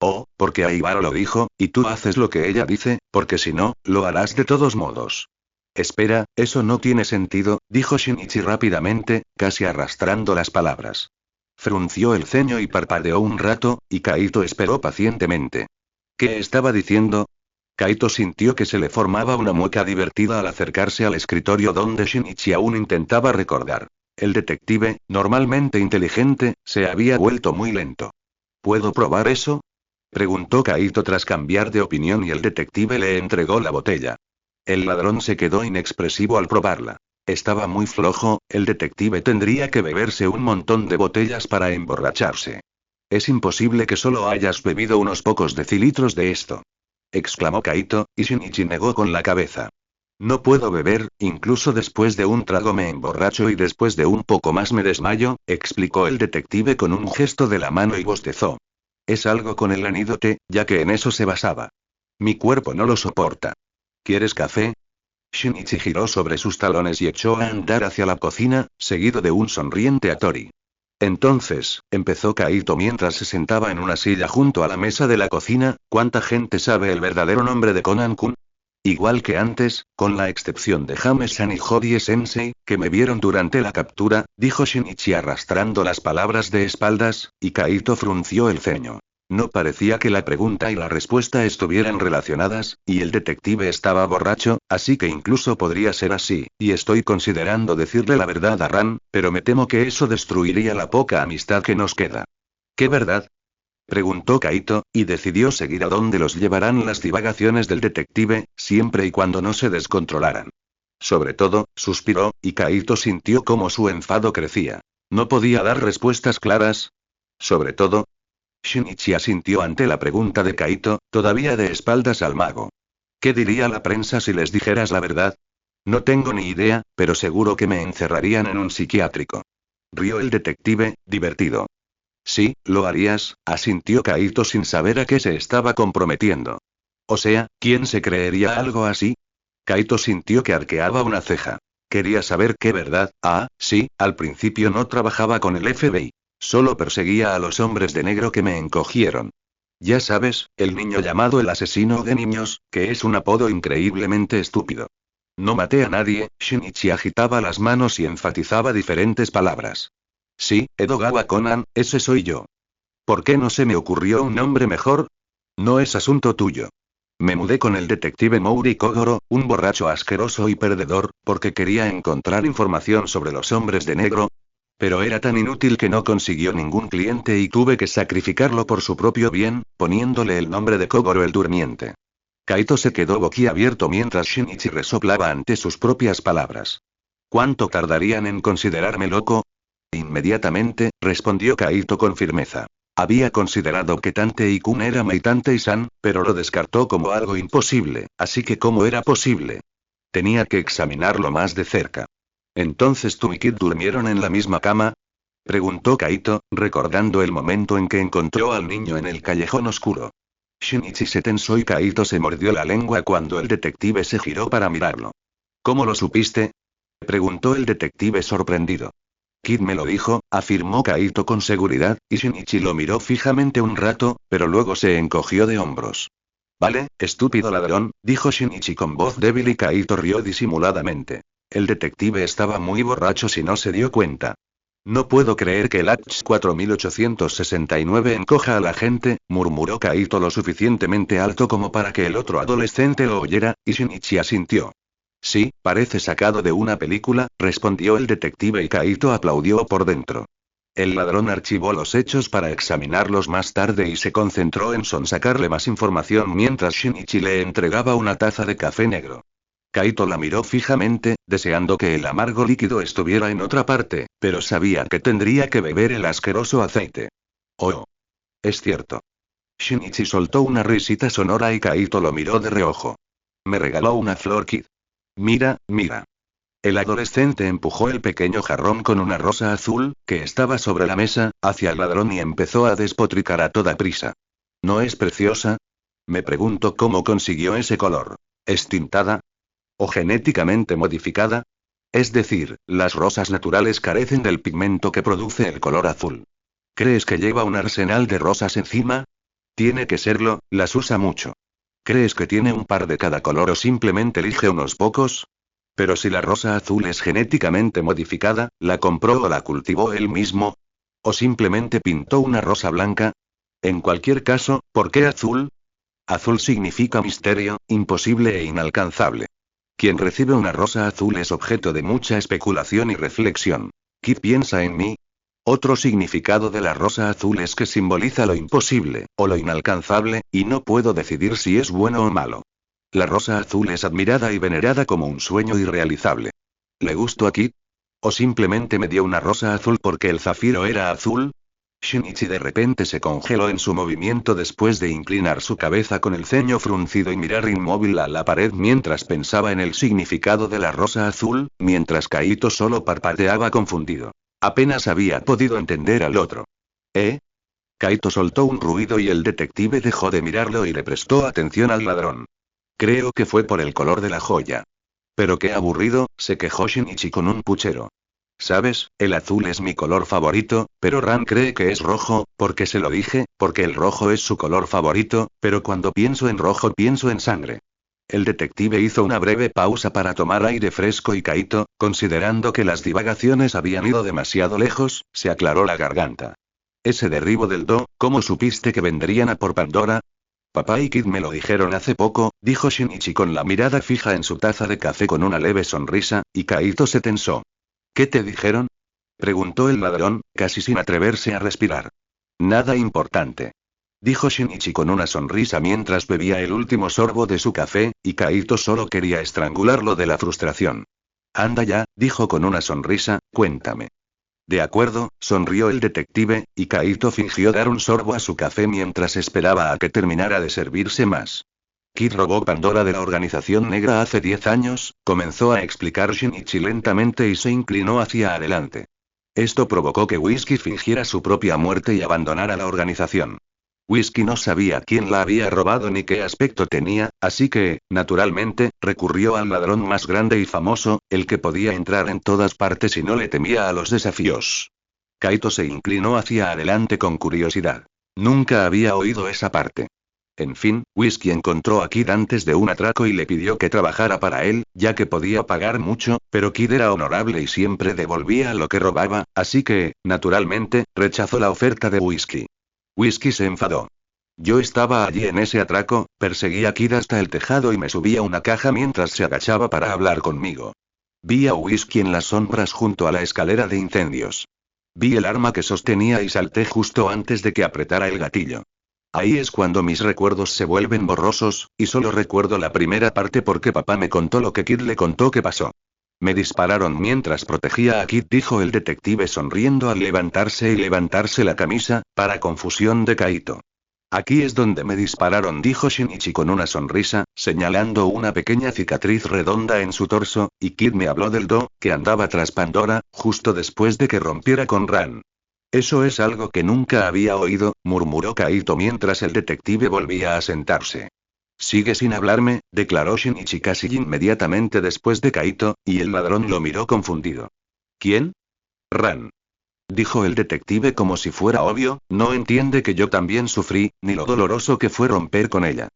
Oh, porque Aibaro lo dijo, y tú haces lo que ella dice, porque si no, lo harás de todos modos. Espera, eso no tiene sentido, dijo Shinichi rápidamente, casi arrastrando las palabras. Frunció el ceño y parpadeó un rato, y Kaito esperó pacientemente. ¿Qué estaba diciendo? Kaito sintió que se le formaba una mueca divertida al acercarse al escritorio donde Shinichi aún intentaba recordar. El detective, normalmente inteligente, se había vuelto muy lento. ¿Puedo probar eso?, preguntó Kaito tras cambiar de opinión y el detective le entregó la botella. El ladrón se quedó inexpresivo al probarla. Estaba muy flojo, el detective tendría que beberse un montón de botellas para emborracharse. Es imposible que solo hayas bebido unos pocos decilitros de esto, exclamó Kaito, y Shinichi negó con la cabeza. No puedo beber, incluso después de un trago me emborracho y después de un poco más me desmayo, explicó el detective con un gesto de la mano y bostezó. Es algo con el anídote, ya que en eso se basaba. Mi cuerpo no lo soporta. ¿Quieres café? Shinichi giró sobre sus talones y echó a andar hacia la cocina, seguido de un sonriente Hattori. Entonces, empezó Kaito mientras se sentaba en una silla junto a la mesa de la cocina. ¿Cuánta gente sabe el verdadero nombre de Konan-kun? Igual que antes, con la excepción de Hame-san y Hodie-sensei, que me vieron durante la captura, dijo Shinichi arrastrando las palabras de espaldas, y Kaito frunció el ceño. No parecía que la pregunta y la respuesta estuvieran relacionadas, y el detective estaba borracho, así que incluso podría ser así, y estoy considerando decirle la verdad a Ran, pero me temo que eso destruiría la poca amistad que nos queda. ¿Qué verdad? Preguntó Kaito, y decidió seguir a donde los llevarán las divagaciones del detective, siempre y cuando no se descontrolaran. Sobre todo, suspiró, y Kaito sintió cómo su enfado crecía. No podía dar respuestas claras. Sobre todo, Shinichi asintió ante la pregunta de Kaito, todavía de espaldas al mago. ¿Qué diría la prensa si les dijeras la verdad? No tengo ni idea, pero seguro que me encerrarían en un psiquiátrico. Rió el detective, divertido. Sí, lo harías, asintió Kaito sin saber a qué se estaba comprometiendo. O sea, ¿quién se creería algo así? Kaito sintió que arqueaba una ceja. Quería saber qué verdad. Ah, sí, al principio no trabajaba con el FBI. Solo perseguía a los hombres de negro que me encogieron. Ya sabes, el niño llamado el asesino de niños, que es un apodo increíblemente estúpido. No maté a nadie. Shinichi agitaba las manos y enfatizaba diferentes palabras. Sí, Edogawa Conan, ese soy yo. ¿Por qué no se me ocurrió un nombre mejor? No es asunto tuyo. Me mudé con el detective Mouri Kogoro, un borracho asqueroso y perdedor, porque quería encontrar información sobre los hombres de negro. Pero era tan inútil que no consiguió ningún cliente y tuve que sacrificarlo por su propio bien, poniéndole el nombre de Kogoro el Durmiente. Kaito se quedó boquiabierto mientras Shinichi resoplaba ante sus propias palabras. ¿Cuánto tardarían en considerarme loco? Inmediatamente, respondió Kaito con firmeza. Había considerado que Tantei-kun era Meitantei-san, pero lo descartó como algo imposible, así que ¿cómo era posible? Tenía que examinarlo más de cerca. ¿Entonces tú y Kid durmieron en la misma cama? Preguntó Kaito, recordando el momento en que encontró al niño en el callejón oscuro. Shinichi se tensó y Kaito se mordió la lengua cuando el detective se giró para mirarlo. ¿Cómo lo supiste? Preguntó el detective sorprendido. Kid me lo dijo, afirmó Kaito con seguridad, y Shinichi lo miró fijamente un rato, pero luego se encogió de hombros. Vale, estúpido ladrón, dijo Shinichi con voz débil y Kaito rió disimuladamente. El detective estaba muy borracho si no se dio cuenta. No puedo creer que el H4869 encoja a la gente, murmuró Kaito lo suficientemente alto como para que el otro adolescente lo oyera, y Shinichi asintió. Sí, parece sacado de una película, respondió el detective y Kaito aplaudió por dentro. El ladrón archivó los hechos para examinarlos más tarde y se concentró en sonsacarle más información mientras Shinichi le entregaba una taza de café negro. Kaito la miró fijamente, deseando que el amargo líquido estuviera en otra parte, pero sabía que tendría que beber el asqueroso aceite. Oh. Es cierto. Shinichi soltó una risita sonora y Kaito lo miró de reojo. Me regaló una flor Kid. Mira, mira. El adolescente empujó el pequeño jarrón con una rosa azul, que estaba sobre la mesa, hacia el ladrón y empezó a despotricar a toda prisa. ¿No es preciosa? Me pregunto cómo consiguió ese color. ¿Es tintada? ¿O genéticamente modificada? Es decir, las rosas naturales carecen del pigmento que produce el color azul. ¿Crees que lleva un arsenal de rosas encima? Tiene que serlo, las usa mucho. ¿Crees que tiene un par de cada color o simplemente elige unos pocos? Pero si la rosa azul es genéticamente modificada, ¿la compró o la cultivó él mismo? ¿O simplemente pintó una rosa blanca? En cualquier caso, ¿por qué azul? Azul significa misterio, imposible e inalcanzable. Quien recibe una rosa azul es objeto de mucha especulación y reflexión. ¿Qué piensa en mí? Otro significado de la rosa azul es que simboliza lo imposible, o lo inalcanzable, y no puedo decidir si es bueno o malo. La rosa azul es admirada y venerada como un sueño irrealizable. ¿Le gustó a Kid? ¿O simplemente me dio una rosa azul porque el zafiro era azul? Shinichi de repente se congeló en su movimiento después de inclinar su cabeza con el ceño fruncido y mirar inmóvil a la pared mientras pensaba en el significado de la rosa azul, mientras Kaito solo parpadeaba confundido. Apenas había podido entender al otro. ¿Eh? Kaito soltó un ruido y el detective dejó de mirarlo y le prestó atención al ladrón. Creo que fue por el color de la joya. Pero qué aburrido, se quejó Shinichi con un puchero. Sabes, el azul es mi color favorito, pero Ran cree que es rojo, porque se lo dije, porque el rojo es su color favorito, pero cuando pienso en rojo pienso en sangre. El detective hizo una breve pausa para tomar aire fresco y Kaito, considerando que las divagaciones habían ido demasiado lejos, se aclaró la garganta. Ese derribo del Do, ¿cómo supiste que vendrían a por Pandora? Papá y Kid me lo dijeron hace poco, dijo Shinichi con la mirada fija en su taza de café con una leve sonrisa, y Kaito se tensó. ¿Qué te dijeron? Preguntó el ladrón, casi sin atreverse a respirar. Nada importante. Dijo Shinichi con una sonrisa mientras bebía el último sorbo de su café, y Kaito solo quería estrangularlo de la frustración. Anda ya, dijo con una sonrisa, cuéntame. De acuerdo, sonrió el detective, y Kaito fingió dar un sorbo a su café mientras esperaba a que terminara de servirse más. Kid robó Pandora de la organización negra hace 10 años, comenzó a explicar Shinichi lentamente y se inclinó hacia adelante. Esto provocó que Whisky fingiera su propia muerte y abandonara la organización. Whisky no sabía quién la había robado ni qué aspecto tenía, así que, naturalmente, recurrió al ladrón más grande y famoso, el que podía entrar en todas partes y no le temía a los desafíos. Kaito se inclinó hacia adelante con curiosidad. Nunca había oído esa parte. En fin, Whisky encontró a Kid antes de un atraco y le pidió que trabajara para él, ya que podía pagar mucho, pero Kid era honorable y siempre devolvía lo que robaba, así que, naturalmente, rechazó la oferta de Whisky. Whisky se enfadó. Yo estaba allí en ese atraco, perseguí a Kid hasta el tejado y me subí a una caja mientras se agachaba para hablar conmigo. Vi a Whisky en las sombras junto a la escalera de incendios. Vi el arma que sostenía y salté justo antes de que apretara el gatillo. Ahí es cuando mis recuerdos se vuelven borrosos, y solo recuerdo la primera parte porque papá me contó lo que Kid le contó que pasó. Me dispararon mientras protegía a Kid, dijo el detective sonriendo al levantarse y levantarse la camisa, para confusión de Kaito. Aquí es donde me dispararon, dijo Shinichi con una sonrisa, señalando una pequeña cicatriz redonda en su torso, y Kid me habló del Do, que andaba tras Pandora, justo después de que rompiera con Ran. Eso es algo que nunca había oído, murmuró Kaito mientras el detective volvía a sentarse. Sigue sin hablarme, declaró Shinichi casi inmediatamente después de Kaito, y el ladrón lo miró confundido. ¿Quién? Ran. Dijo el detective como si fuera obvio, no entiende que yo también sufrí, ni lo doloroso que fue romper con ella.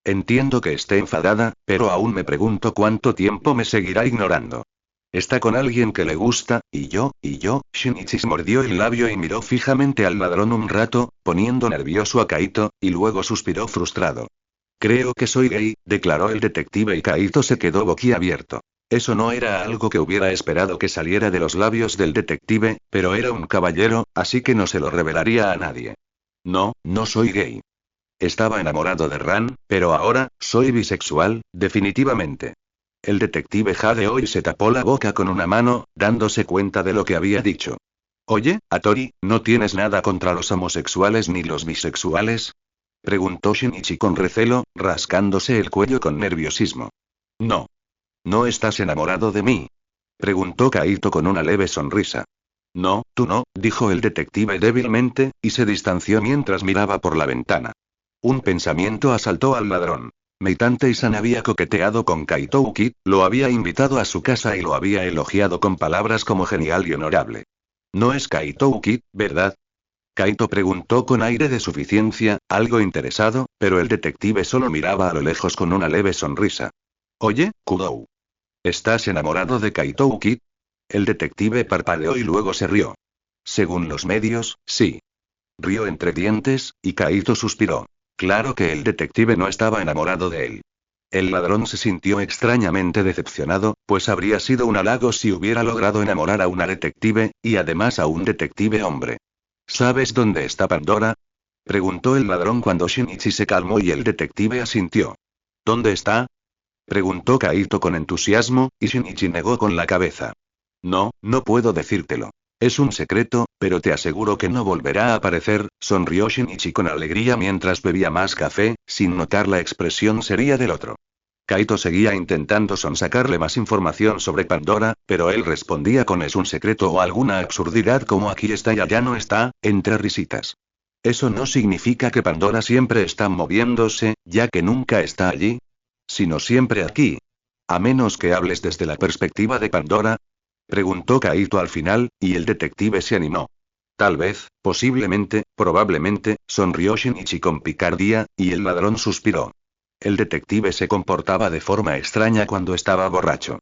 Entiendo que esté enfadada, pero aún me pregunto cuánto tiempo me seguirá ignorando. Está con alguien que le gusta, y yo, Shinichi mordió el labio y miró fijamente al ladrón un rato, poniendo nervioso a Kaito, y luego suspiró frustrado. Creo que soy gay, declaró el detective y Kaito se quedó boquiabierto. Eso no era algo que hubiera esperado que saliera de los labios del detective, pero era un caballero, así que no se lo revelaría a nadie. No, no soy gay. Estaba enamorado de Ran, pero ahora, soy bisexual, definitivamente. El detective jadeó y se tapó la boca con una mano, dándose cuenta de lo que había dicho. Oye, Atori, ¿no tienes nada contra los homosexuales ni los bisexuales? Preguntó Shinichi con recelo, rascándose el cuello con nerviosismo. No. ¿No estás enamorado de mí? Preguntó Kaito con una leve sonrisa. No, tú no, dijo el detective débilmente, y se distanció mientras miraba por la ventana. Un pensamiento asaltó al ladrón. Meitante-san había coqueteado con Kaito-uki, lo había invitado a su casa y lo había elogiado con palabras como genial y honorable. No es Kaito-uki, ¿verdad? Kaito preguntó con aire de suficiencia, algo interesado, pero el detective solo miraba a lo lejos con una leve sonrisa. Oye, Kudou. ¿Estás enamorado de Kaito-uki? El detective parpadeó y luego se rió. Según los medios, sí. Rió entre dientes, y Kaito suspiró. Claro que el detective no estaba enamorado de él. El ladrón se sintió extrañamente decepcionado, pues habría sido un halago si hubiera logrado enamorar a una detective, y además a un detective hombre. ¿Sabes dónde está Pandora? Preguntó el ladrón cuando Shinichi se calmó y el detective asintió. ¿Dónde está? Preguntó Kaito con entusiasmo, y Shinichi negó con la cabeza. No, no puedo decírtelo. Es un secreto, pero te aseguro que no volverá a aparecer, sonrió Shinichi con alegría mientras bebía más café, sin notar la expresión seria del otro. Kaito seguía intentando sonsacarle más información sobre Pandora, pero él respondía con es un secreto o alguna absurdidad como aquí está y allá no está, entre risitas. Eso no significa que Pandora siempre está moviéndose, ya que nunca está allí. Sino siempre aquí. A menos que hables desde la perspectiva de Pandora. Preguntó Kaito al final, y el detective se animó. Tal vez, posiblemente, probablemente, sonrió Shinichi con picardía, y el ladrón suspiró. El detective se comportaba de forma extraña cuando estaba borracho.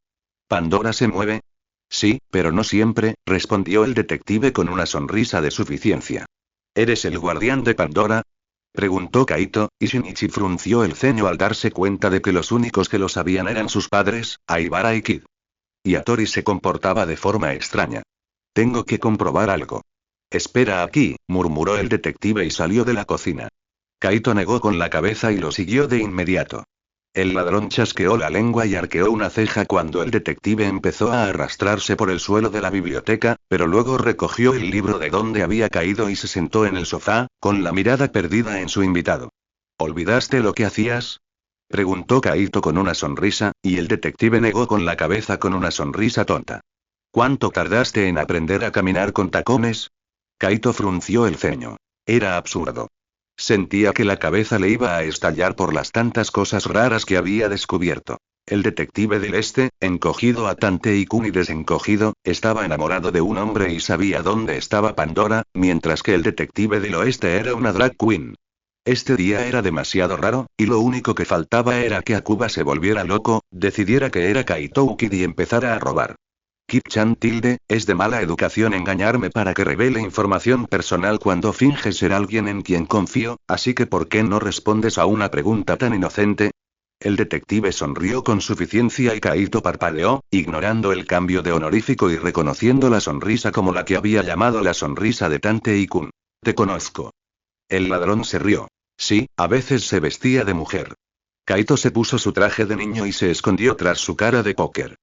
¿Pandora se mueve? Sí, pero no siempre, respondió el detective con una sonrisa de suficiencia. ¿Eres el guardián de Pandora? Preguntó Kaito, y Shinichi frunció el ceño al darse cuenta de que los únicos que lo sabían eran sus padres, Aibara y Kid. Y Atori se comportaba de forma extraña. Tengo que comprobar algo. Espera aquí, murmuró el detective y salió de la cocina. Kaito negó con la cabeza y lo siguió de inmediato. El ladrón chasqueó la lengua y arqueó una ceja cuando el detective empezó a arrastrarse por el suelo de la biblioteca, pero luego recogió el libro de donde había caído y se sentó en el sofá, con la mirada perdida en su invitado. ¿Olvidaste lo que hacías? Preguntó Kaito con una sonrisa, y el detective negó con la cabeza con una sonrisa tonta. ¿Cuánto tardaste en aprender a caminar con tacones? Kaito frunció el ceño. Era absurdo. Sentía que la cabeza le iba a estallar por las tantas cosas raras que había descubierto. El detective del este, encogido a Tante y Kuni desencogido, estaba enamorado de un hombre y sabía dónde estaba Pandora, mientras que el detective del oeste era una drag queen. Este día era demasiado raro, y lo único que faltaba era que Akuba se volviera loco, decidiera que era Kaito Kid y empezara a robar. Kip-chan tilde, es de mala educación engañarme para que revele información personal cuando finge ser alguien en quien confío, así que ¿por qué no respondes a una pregunta tan inocente? El detective sonrió con suficiencia y Kaito parpadeó, ignorando el cambio de honorífico y reconociendo la sonrisa como la que había llamado la sonrisa de Tante y Kun. Te conozco. El ladrón se rió. Sí, a veces se vestía de mujer. Kaito se puso su traje de niño y se escondió tras su cara de póker.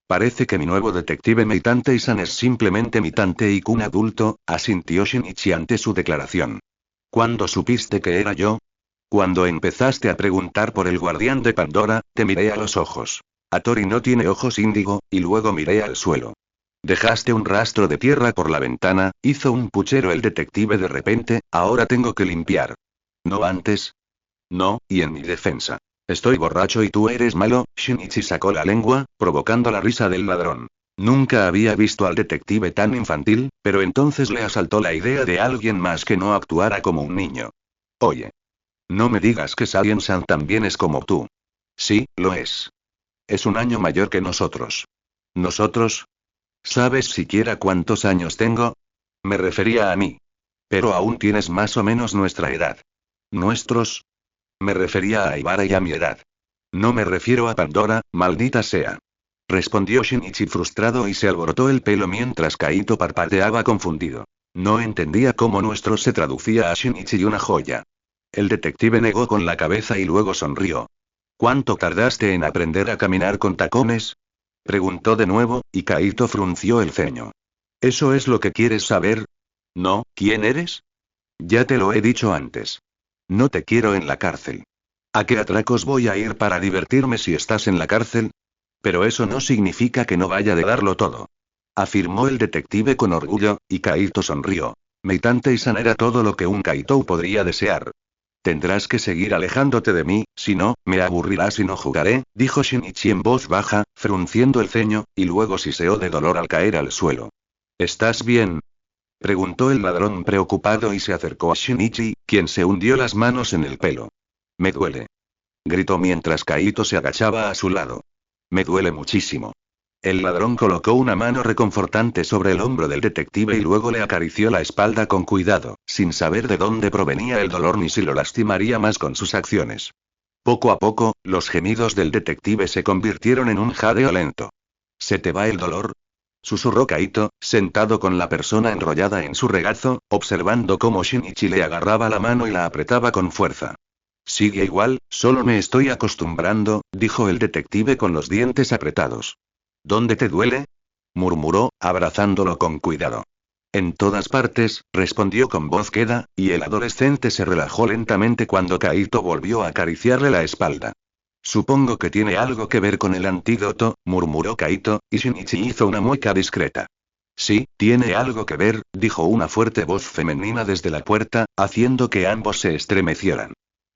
Parece que mi nuevo detective Meitantei-san es simplemente mi Tantei-kun adulto, asintió Shinichi ante su declaración. ¿Cuándo supiste que era yo? Cuando empezaste a preguntar por el guardián de Pandora, te miré a los ojos. Atori no tiene ojos índigo, y luego miré al suelo. Dejaste un rastro de tierra por la ventana, hizo un puchero el detective de repente, ahora tengo que limpiar. ¿No antes? No, y en mi defensa. Estoy borracho y tú eres malo. Shinichi sacó la lengua, provocando la risa del ladrón. Nunca había visto al detective tan infantil, pero entonces le asaltó la idea de alguien más que no actuara como un niño. Oye. No me digas que Salien-san también es como tú. Sí, lo es. Es un año mayor que nosotros. ¿Nosotros? ¿Sabes siquiera cuántos años tengo? Me refería a mí. Pero aún tienes más o menos nuestra edad. ¿Nuestros? Me refería a Ibara y a mi edad. No me refiero a Pandora, maldita sea. Respondió Shinichi frustrado y se alborotó el pelo mientras Kaito parpadeaba confundido. No entendía cómo nuestro se traducía a Shinichi y una joya. El detective negó con la cabeza y luego sonrió. ¿Cuánto tardaste en aprender a caminar con tacones? Preguntó de nuevo, y Kaito frunció el ceño. ¿Eso es lo que quieres saber? No, ¿quién eres? Ya te lo he dicho antes. No te quiero en la cárcel. ¿A qué atracos voy a ir para divertirme si estás en la cárcel? Pero eso no significa que no vaya de darlo todo. Afirmó el detective con orgullo, y Kaito sonrió. Meitantei-san era todo lo que un Kaito podría desear. Tendrás que seguir alejándote de mí, si no, me aburrirás y no jugaré, dijo Shinichi en voz baja, frunciendo el ceño, y luego siseó de dolor al caer al suelo. ¿Estás bien? Preguntó el ladrón preocupado y se acercó a Shinichi, quien se hundió las manos en el pelo. Me duele. Gritó mientras Kaito se agachaba a su lado. Me duele muchísimo. El ladrón colocó una mano reconfortante sobre el hombro del detective y luego le acarició la espalda con cuidado, sin saber de dónde provenía el dolor ni si lo lastimaría más con sus acciones. Poco a poco, los gemidos del detective se convirtieron en un jadeo lento. ¿Se te va el dolor? Susurró Kaito, sentado con la persona enrollada en su regazo, observando cómo Shinichi le agarraba la mano y la apretaba con fuerza. Sigue igual, solo me estoy acostumbrando, dijo el detective con los dientes apretados. ¿Dónde te duele? Murmuró, abrazándolo con cuidado. En todas partes, respondió con voz queda, y el adolescente se relajó lentamente cuando Kaito volvió a acariciarle la espalda. Supongo que tiene algo que ver con el antídoto, murmuró Kaito, y Shinichi hizo una mueca discreta. Sí, tiene algo que ver, dijo una fuerte voz femenina desde la puerta, haciendo que ambos se estremecieran.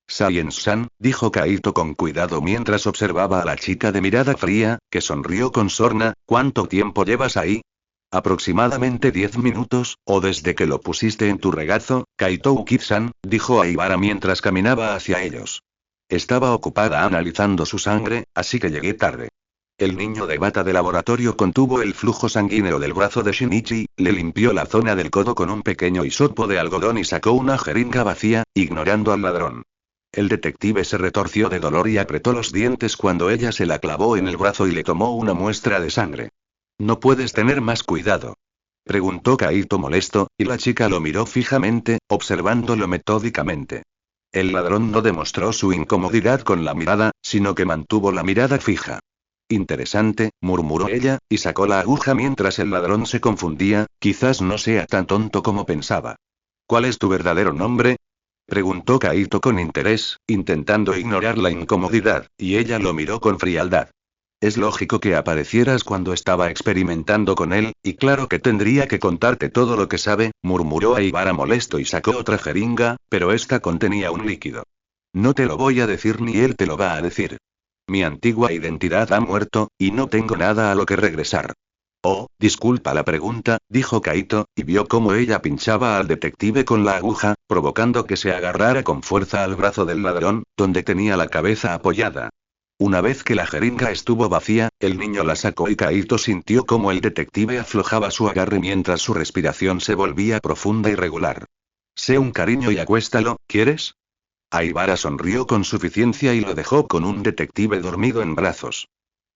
Science-san, dijo Kaito con cuidado mientras observaba a la chica de mirada fría, que sonrió con sorna. ¿Cuánto tiempo llevas ahí? Aproximadamente 10 minutos, o desde que lo pusiste en tu regazo, Kaito Uki-san, dijo Aibara mientras caminaba hacia ellos. Estaba ocupada analizando su sangre, así que llegué tarde. El niño de bata de laboratorio contuvo el flujo sanguíneo del brazo de Shinichi, le limpió la zona del codo con un pequeño hisopo de algodón y sacó una jeringa vacía, ignorando al ladrón. El detective se retorció de dolor y apretó los dientes cuando ella se la clavó en el brazo y le tomó una muestra de sangre. ¿No puedes tener más cuidado?, preguntó Kaito molesto, y la chica lo miró fijamente, observándolo metódicamente. El ladrón no demostró su incomodidad con la mirada, sino que mantuvo la mirada fija. Interesante, murmuró ella, y sacó la aguja mientras el ladrón se confundía. Quizás no sea tan tonto como pensaba. ¿Cuál es tu verdadero nombre?, preguntó Kaito con interés, intentando ignorar la incomodidad, y ella lo miró con frialdad. Es lógico que aparecieras cuando estaba experimentando con él, y claro que tendría que contarte todo lo que sabe, murmuró Aibara molesto y sacó otra jeringa, pero esta contenía un líquido. No te lo voy a decir ni él te lo va a decir. Mi antigua identidad ha muerto, y no tengo nada a lo que regresar. Oh, disculpa la pregunta, dijo Kaito, y vio cómo ella pinchaba al detective con la aguja, provocando que se agarrara con fuerza al brazo del ladrón, donde tenía la cabeza apoyada. Una vez que la jeringa estuvo vacía, el niño la sacó y Kaito sintió cómo el detective aflojaba su agarre mientras su respiración se volvía profunda y regular. Sé un cariño y acuéstalo, ¿quieres? Aibara sonrió con suficiencia y lo dejó con un detective dormido en brazos.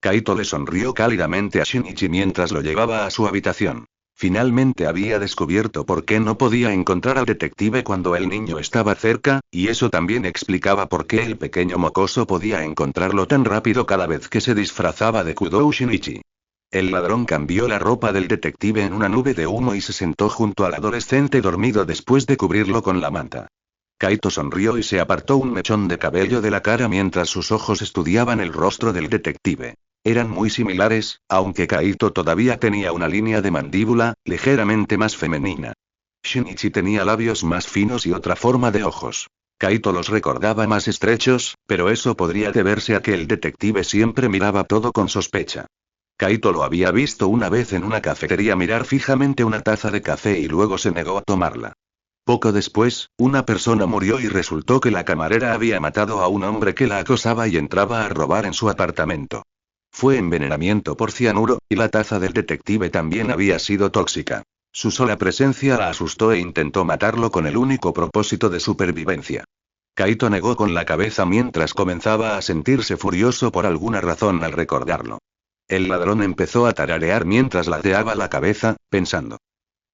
Kaito le sonrió cálidamente a Shinichi mientras lo llevaba a su habitación. Finalmente había descubierto por qué no podía encontrar al detective cuando el niño estaba cerca, y eso también explicaba por qué el pequeño mocoso podía encontrarlo tan rápido cada vez que se disfrazaba de Kudou Shinichi. El ladrón cambió la ropa del detective en una nube de humo y se sentó junto al adolescente dormido después de cubrirlo con la manta. Kaito sonrió y se apartó un mechón de cabello de la cara mientras sus ojos estudiaban el rostro del detective. Eran muy similares, aunque Kaito todavía tenía una línea de mandíbula, ligeramente más femenina. Shinichi tenía labios más finos y otra forma de ojos. Kaito los recordaba más estrechos, pero eso podría deberse a que el detective siempre miraba todo con sospecha. Kaito lo había visto una vez en una cafetería mirar fijamente una taza de café y luego se negó a tomarla. Poco después, una persona murió y resultó que la camarera había matado a un hombre que la acosaba y entraba a robar en su apartamento. Fue envenenamiento por cianuro, y la taza del detective también había sido tóxica. Su sola presencia la asustó e intentó matarlo con el único propósito de supervivencia. Kaito negó con la cabeza mientras comenzaba a sentirse furioso por alguna razón al recordarlo. El ladrón empezó a tararear mientras ladeaba la cabeza, pensando.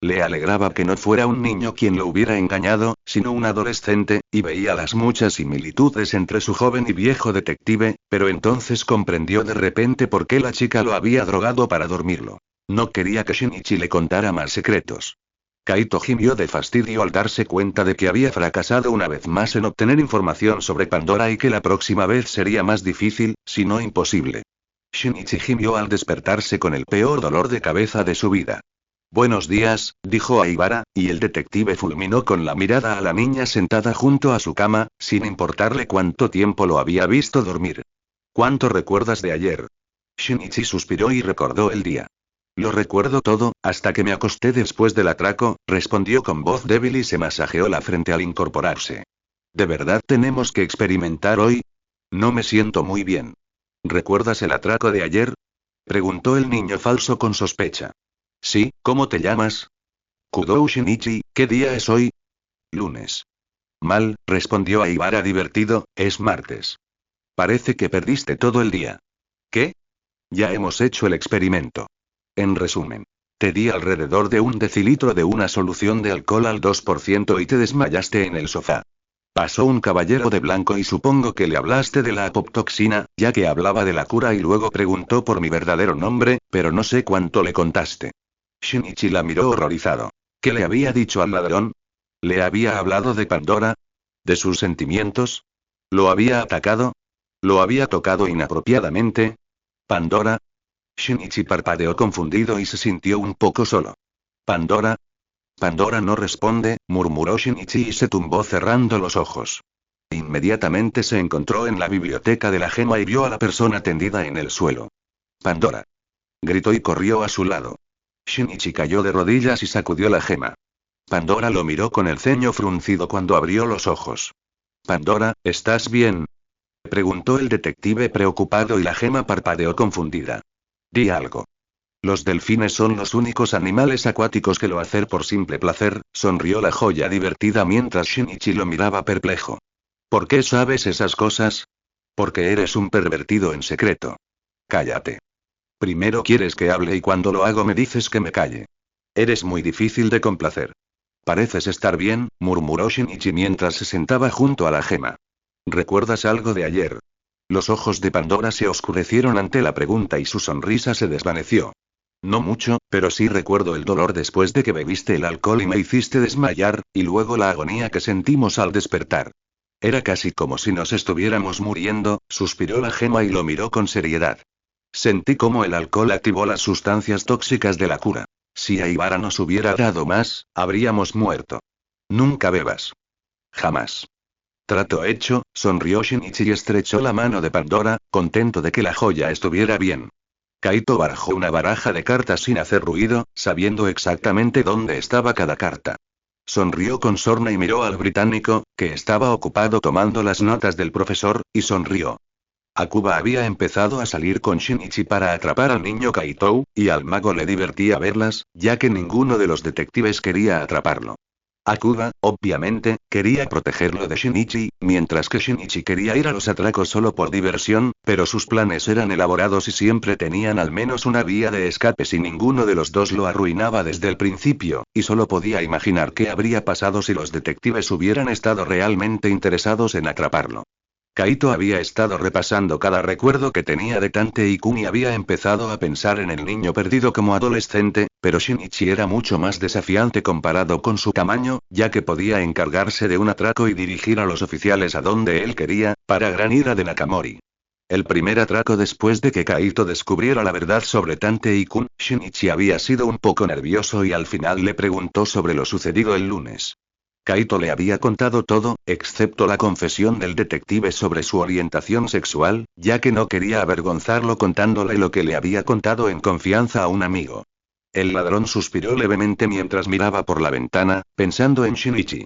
Le alegraba que no fuera un niño quien lo hubiera engañado, sino un adolescente, y veía las muchas similitudes entre su joven y viejo detective, pero entonces comprendió de repente por qué la chica lo había drogado para dormirlo. No quería que Shinichi le contara más secretos. Kaito gimió de fastidio al darse cuenta de que había fracasado una vez más en obtener información sobre Pandora y que la próxima vez sería más difícil, si no imposible. Shinichi gimió al despertarse con el peor dolor de cabeza de su vida. Buenos días, dijo Aibara, y el detective fulminó con la mirada a la niña sentada junto a su cama, sin importarle cuánto tiempo lo había visto dormir. ¿Cuánto recuerdas de ayer? Shinichi suspiró y recordó el día. Lo recuerdo todo, hasta que me acosté después del atraco, respondió con voz débil y se masajeó la frente al incorporarse. ¿De verdad tenemos que experimentar hoy? No me siento muy bien. ¿Recuerdas el atraco de ayer?, preguntó el niño falso con sospecha. Sí, ¿cómo te llamas? Kudou Shinichi, ¿qué día es hoy? Lunes. Mal, respondió Aibara divertido, es martes. Parece que perdiste todo el día. ¿Qué? Ya hemos hecho el experimento. En resumen, te di alrededor de 1 decilitro de una solución de alcohol al 2% y te desmayaste en el sofá. Pasó un caballero de blanco y supongo que le hablaste de la apoptoxina, ya que hablaba de la cura y luego preguntó por mi verdadero nombre, pero no sé cuánto le contaste. Shinichi la miró horrorizado. ¿Qué le había dicho al ladrón? ¿Le había hablado de Pandora? ¿De sus sentimientos? ¿Lo había atacado? ¿Lo había tocado inapropiadamente? ¿Pandora? Shinichi parpadeó confundido y se sintió un poco solo. ¿Pandora? Pandora no responde, murmuró Shinichi y se tumbó cerrando los ojos. Inmediatamente se encontró en la biblioteca de la gema y vio a la persona tendida en el suelo. Pandora. Gritó y corrió a su lado. Shinichi cayó de rodillas y sacudió la gema. Pandora lo miró con el ceño fruncido cuando abrió los ojos. Pandora, ¿estás bien? Preguntó el detective preocupado y la gema parpadeó confundida. Di algo. Los delfines son los únicos animales acuáticos que lo hacen por simple placer, sonrió la joya divertida mientras Shinichi lo miraba perplejo. ¿Por qué sabes esas cosas? Porque eres un pervertido en secreto. Cállate. Primero quieres que hable y cuando lo hago me dices que me calle. Eres muy difícil de complacer. Pareces estar bien, murmuró Shinichi mientras se sentaba junto a la gema. ¿Recuerdas algo de ayer? Los ojos de Pandora se oscurecieron ante la pregunta y su sonrisa se desvaneció. No mucho, pero sí recuerdo el dolor después de que bebiste el alcohol y me hiciste desmayar, y luego la agonía que sentimos al despertar. Era casi como si nos estuviéramos muriendo, suspiró la gema y lo miró con seriedad. Sentí como el alcohol activó las sustancias tóxicas de la cura. Si Aibara nos hubiera dado más, habríamos muerto. Nunca bebas. Jamás. Trato hecho, sonrió Shinichi y estrechó la mano de Pandora, contento de que la joya estuviera bien. Kaito barajó una baraja de cartas sin hacer ruido, sabiendo exactamente dónde estaba cada carta. Sonrió con sorna y miró al británico, que estaba ocupado tomando las notas del profesor, y sonrió. Akuba había empezado a salir con Shinichi para atrapar al niño Kaito, y al mago le divertía verlas, ya que ninguno de los detectives quería atraparlo. Akuba, obviamente, quería protegerlo de Shinichi, mientras que Shinichi quería ir a los atracos solo por diversión, pero sus planes eran elaborados y siempre tenían al menos una vía de escape si ninguno de los dos lo arruinaba desde el principio, y solo podía imaginar qué habría pasado si los detectives hubieran estado realmente interesados en atraparlo. Kaito había estado repasando cada recuerdo que tenía de Tante y Kun y había empezado a pensar en el niño perdido como adolescente, pero Shinichi era mucho más desafiante comparado con su tamaño, ya que podía encargarse de un atraco y dirigir a los oficiales a donde él quería, para gran ira de Nakamori. El primer atraco después de que Kaito descubriera la verdad sobre Tante y Kun, Shinichi había sido un poco nervioso y al final le preguntó sobre lo sucedido el lunes. Kaito le había contado todo, excepto la confesión del detective sobre su orientación sexual, ya que no quería avergonzarlo contándole lo que le había contado en confianza a un amigo. El ladrón suspiró levemente mientras miraba por la ventana, pensando en Shinichi.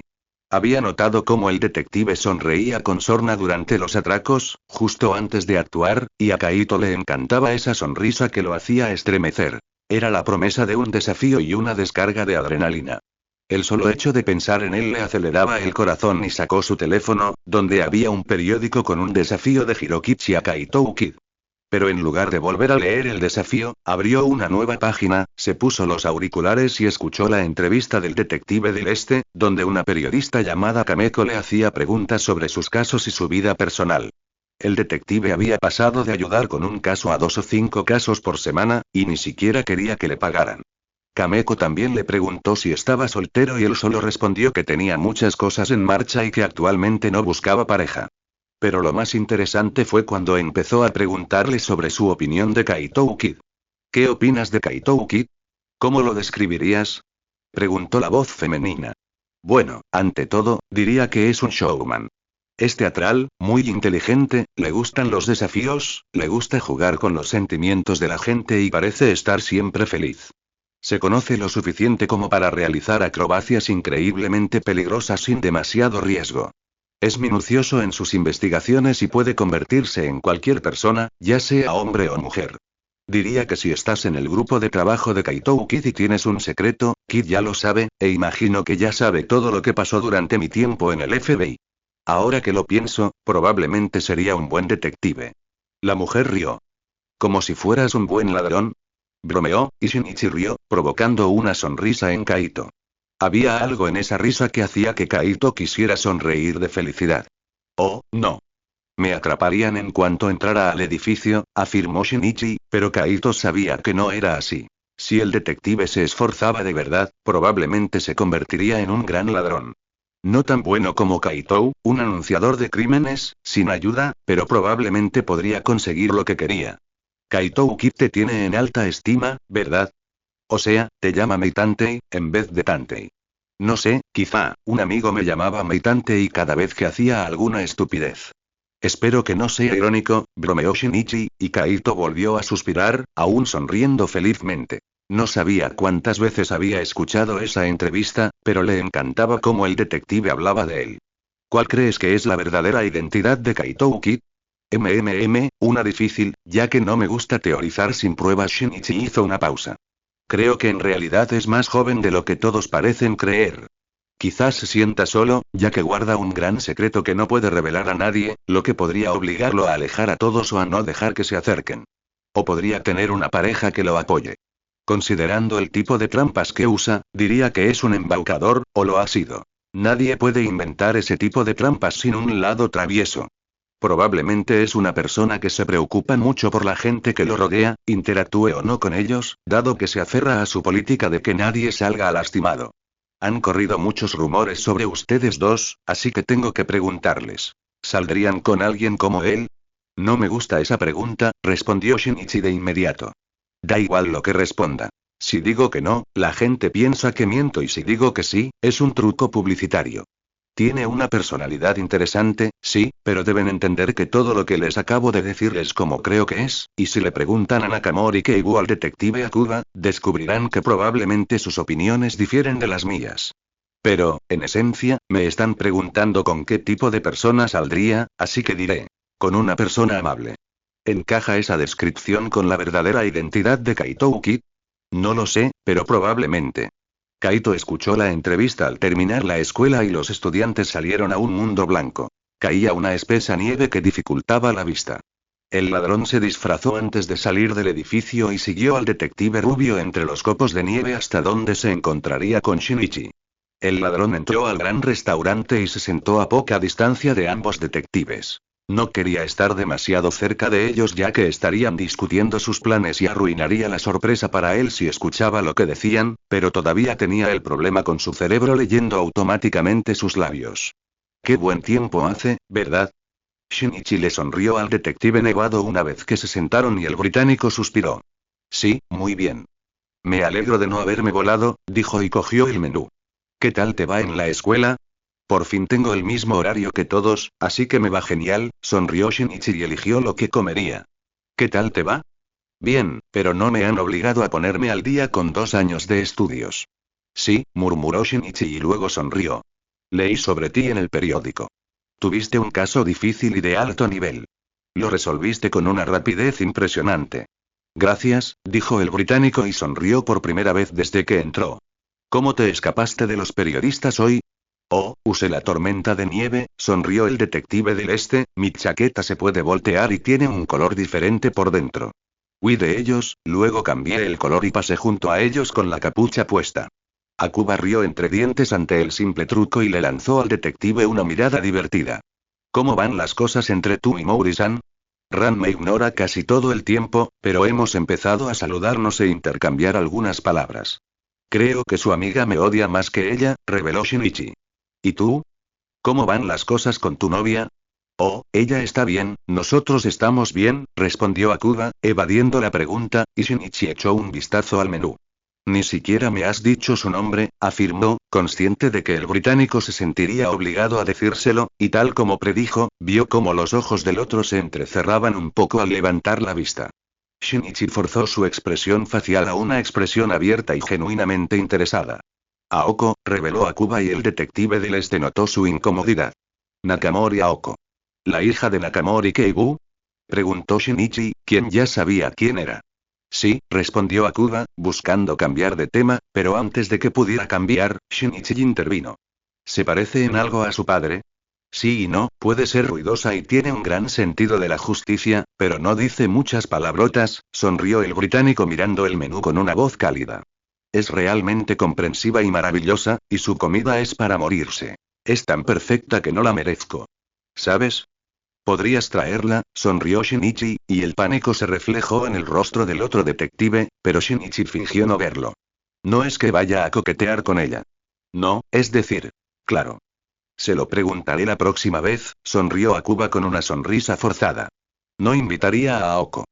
Había notado cómo el detective sonreía con sorna durante los atracos, justo antes de actuar, y a Kaito le encantaba esa sonrisa que lo hacía estremecer. Era la promesa de un desafío y una descarga de adrenalina. El solo hecho de pensar en él le aceleraba el corazón y sacó su teléfono, donde había un periódico con un desafío de Hirokichi a Kaito Ukid. Pero en lugar de volver a leer el desafío, abrió una nueva página, se puso los auriculares y escuchó la entrevista del detective del Este, donde una periodista llamada Kameko le hacía preguntas sobre sus casos y su vida personal. El detective había pasado de ayudar con un caso a 2 o 5 casos por semana, y ni siquiera quería que le pagaran. Kameko también le preguntó si estaba soltero y él solo respondió que tenía muchas cosas en marcha y que actualmente no buscaba pareja. Pero lo más interesante fue cuando empezó a preguntarle sobre su opinión de Kaito Ukid. ¿Qué opinas de Kaito Ukid? ¿Cómo lo describirías? Preguntó la voz femenina. Bueno, ante todo, diría que es un showman. Es teatral, muy inteligente, le gustan los desafíos, le gusta jugar con los sentimientos de la gente y parece estar siempre feliz. Se conoce lo suficiente como para realizar acrobacias increíblemente peligrosas sin demasiado riesgo. Es minucioso en sus investigaciones y puede convertirse en cualquier persona, ya sea hombre o mujer. Diría que si estás en el grupo de trabajo de Kaito Ukid y tienes un secreto, Kid ya lo sabe, e imagino que ya sabe todo lo que pasó durante mi tiempo en el FBI. Ahora que lo pienso, probablemente sería un buen detective. La mujer rió. ¿Como si fueras un buen ladrón? Bromeó, y Shinichi rió, provocando una sonrisa en Kaito. Había algo en esa risa que hacía que Kaito quisiera sonreír de felicidad. Oh, no. Me atraparían en cuanto entrara al edificio, afirmó Shinichi, pero Kaito sabía que no era así. Si el detective se esforzaba de verdad, probablemente se convertiría en un gran ladrón. No tan bueno como Kaito, un anunciador de crímenes, sin ayuda, pero probablemente podría conseguir lo que quería. Kaito Ukid te tiene en alta estima, ¿verdad? O sea, te llama Meitantei, en vez de Tantei. No sé, quizá, un amigo me llamaba Meitantei cada vez que hacía alguna estupidez. Espero que no sea irónico, bromeó Shinichi, y Kaito volvió a suspirar, aún sonriendo felizmente. No sabía cuántas veces había escuchado esa entrevista, pero le encantaba cómo el detective hablaba de él. ¿Cuál crees que es la verdadera identidad de Kaito Uki? Una difícil, ya que no me gusta teorizar sin pruebas. Shinichi hizo una pausa. Creo que en realidad es más joven de lo que todos parecen creer. Quizás se sienta solo, ya que guarda un gran secreto que no puede revelar a nadie, lo que podría obligarlo a alejar a todos o a no dejar que se acerquen. O podría tener una pareja que lo apoye. Considerando el tipo de trampas que usa, diría que es un embaucador, o lo ha sido. Nadie puede inventar ese tipo de trampas sin un lado travieso. Probablemente es una persona que se preocupa mucho por la gente que lo rodea, interactúe o no con ellos, dado que se aferra a su política de que nadie salga lastimado. Han corrido muchos rumores sobre ustedes dos, así que tengo que preguntarles. ¿Saldrían con alguien como él? No me gusta esa pregunta, respondió Shinichi de inmediato. Da igual lo que responda. Si digo que no, la gente piensa que miento y si digo que sí, es un truco publicitario. Tiene una personalidad interesante, sí, pero deben entender que todo lo que les acabo de decir es como creo que es, y si le preguntan a Nakamori Keibu al detective Akuba, descubrirán que probablemente sus opiniones difieren de las mías. Pero, en esencia, me están preguntando con qué tipo de persona saldría, así que diré. Con una persona amable. ¿Encaja esa descripción con la verdadera identidad de Kaito Uki? No lo sé, pero probablemente. Kaito escuchó la entrevista al terminar la escuela y los estudiantes salieron a un mundo blanco. Caía una espesa nieve que dificultaba la vista. El ladrón se disfrazó antes de salir del edificio y siguió al detective rubio entre los copos de nieve hasta donde se encontraría con Shinichi. El ladrón entró al gran restaurante y se sentó a poca distancia de ambos detectives. No quería estar demasiado cerca de ellos ya que estarían discutiendo sus planes y arruinaría la sorpresa para él si escuchaba lo que decían, pero todavía tenía el problema con su cerebro leyendo automáticamente sus labios. Qué buen tiempo hace, ¿verdad? Shinichi le sonrió al detective nevado una vez que se sentaron y el británico suspiró. Sí, muy bien. Me alegro de no haberme volado, dijo y cogió el menú. ¿Qué tal te va en la escuela? Por fin tengo el mismo horario que todos, así que me va genial, sonrió Shinichi y eligió lo que comería. ¿Qué tal te va? Bien, pero no me han obligado a ponerme al día con 2 años de estudios. Sí, murmuró Shinichi y luego sonrió. Leí sobre ti en el periódico. Tuviste un caso difícil y de alto nivel. Lo resolviste con una rapidez impresionante. Gracias, dijo el británico y sonrió por primera vez desde que entró. ¿Cómo te escapaste de los periodistas hoy? Oh, usé la tormenta de nieve, sonrió el detective del este, mi chaqueta se puede voltear y tiene un color diferente por dentro. Huí de ellos, luego cambié el color y pasé junto a ellos con la capucha puesta. Akuba rió entre dientes ante el simple truco y le lanzó al detective una mirada divertida. ¿Cómo van las cosas entre tú y Mouri-san? Ran me ignora casi todo el tiempo, pero hemos empezado a saludarnos e intercambiar algunas palabras. Creo que su amiga me odia más que ella, reveló Shinichi. ¿Y tú? ¿Cómo van las cosas con tu novia? Oh, ella está bien, nosotros estamos bien, respondió Akuba, evadiendo la pregunta, y Shinichi echó un vistazo al menú. Ni siquiera me has dicho su nombre, afirmó, consciente de que el británico se sentiría obligado a decírselo, y tal como predijo, vio cómo los ojos del otro se entrecerraban un poco al levantar la vista. Shinichi forzó su expresión facial a una expresión abierta y genuinamente interesada. Aoko, reveló Akuba y el detective del este notó su incomodidad. Nakamori Aoko. ¿La hija de Nakamori Keibu? Preguntó Shinichi, quien ya sabía quién era. Sí, respondió Akuba, buscando cambiar de tema, pero antes de que pudiera cambiar, Shinichi intervino. ¿Se parece en algo a su padre? Sí y no, puede ser ruidosa y tiene un gran sentido de la justicia, pero no dice muchas palabrotas, sonrió el británico mirando el menú con una voz cálida. Es realmente comprensiva y maravillosa, y su comida es para morirse. Es tan perfecta que no la merezco. ¿Sabes? ¿Podrías traerla? Sonrió Shinichi, y el pánico se reflejó en el rostro del otro detective, pero Shinichi fingió no verlo. No es que vaya a coquetear con ella. No, es decir. Claro. Se lo preguntaré la próxima vez, sonrió Akuba con una sonrisa forzada. No invitaría a Aoko.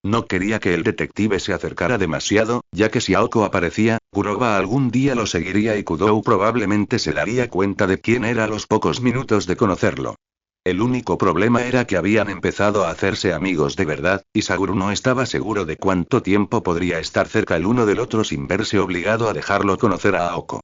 No quería que el detective se acercara demasiado, ya que si Aoko aparecía, Kuroba algún día lo seguiría y Kudou probablemente se daría cuenta de quién era a los pocos minutos de conocerlo. El único problema era que habían empezado a hacerse amigos de verdad, y Saguro no estaba seguro de cuánto tiempo podría estar cerca el uno del otro sin verse obligado a dejarlo conocer a Aoko.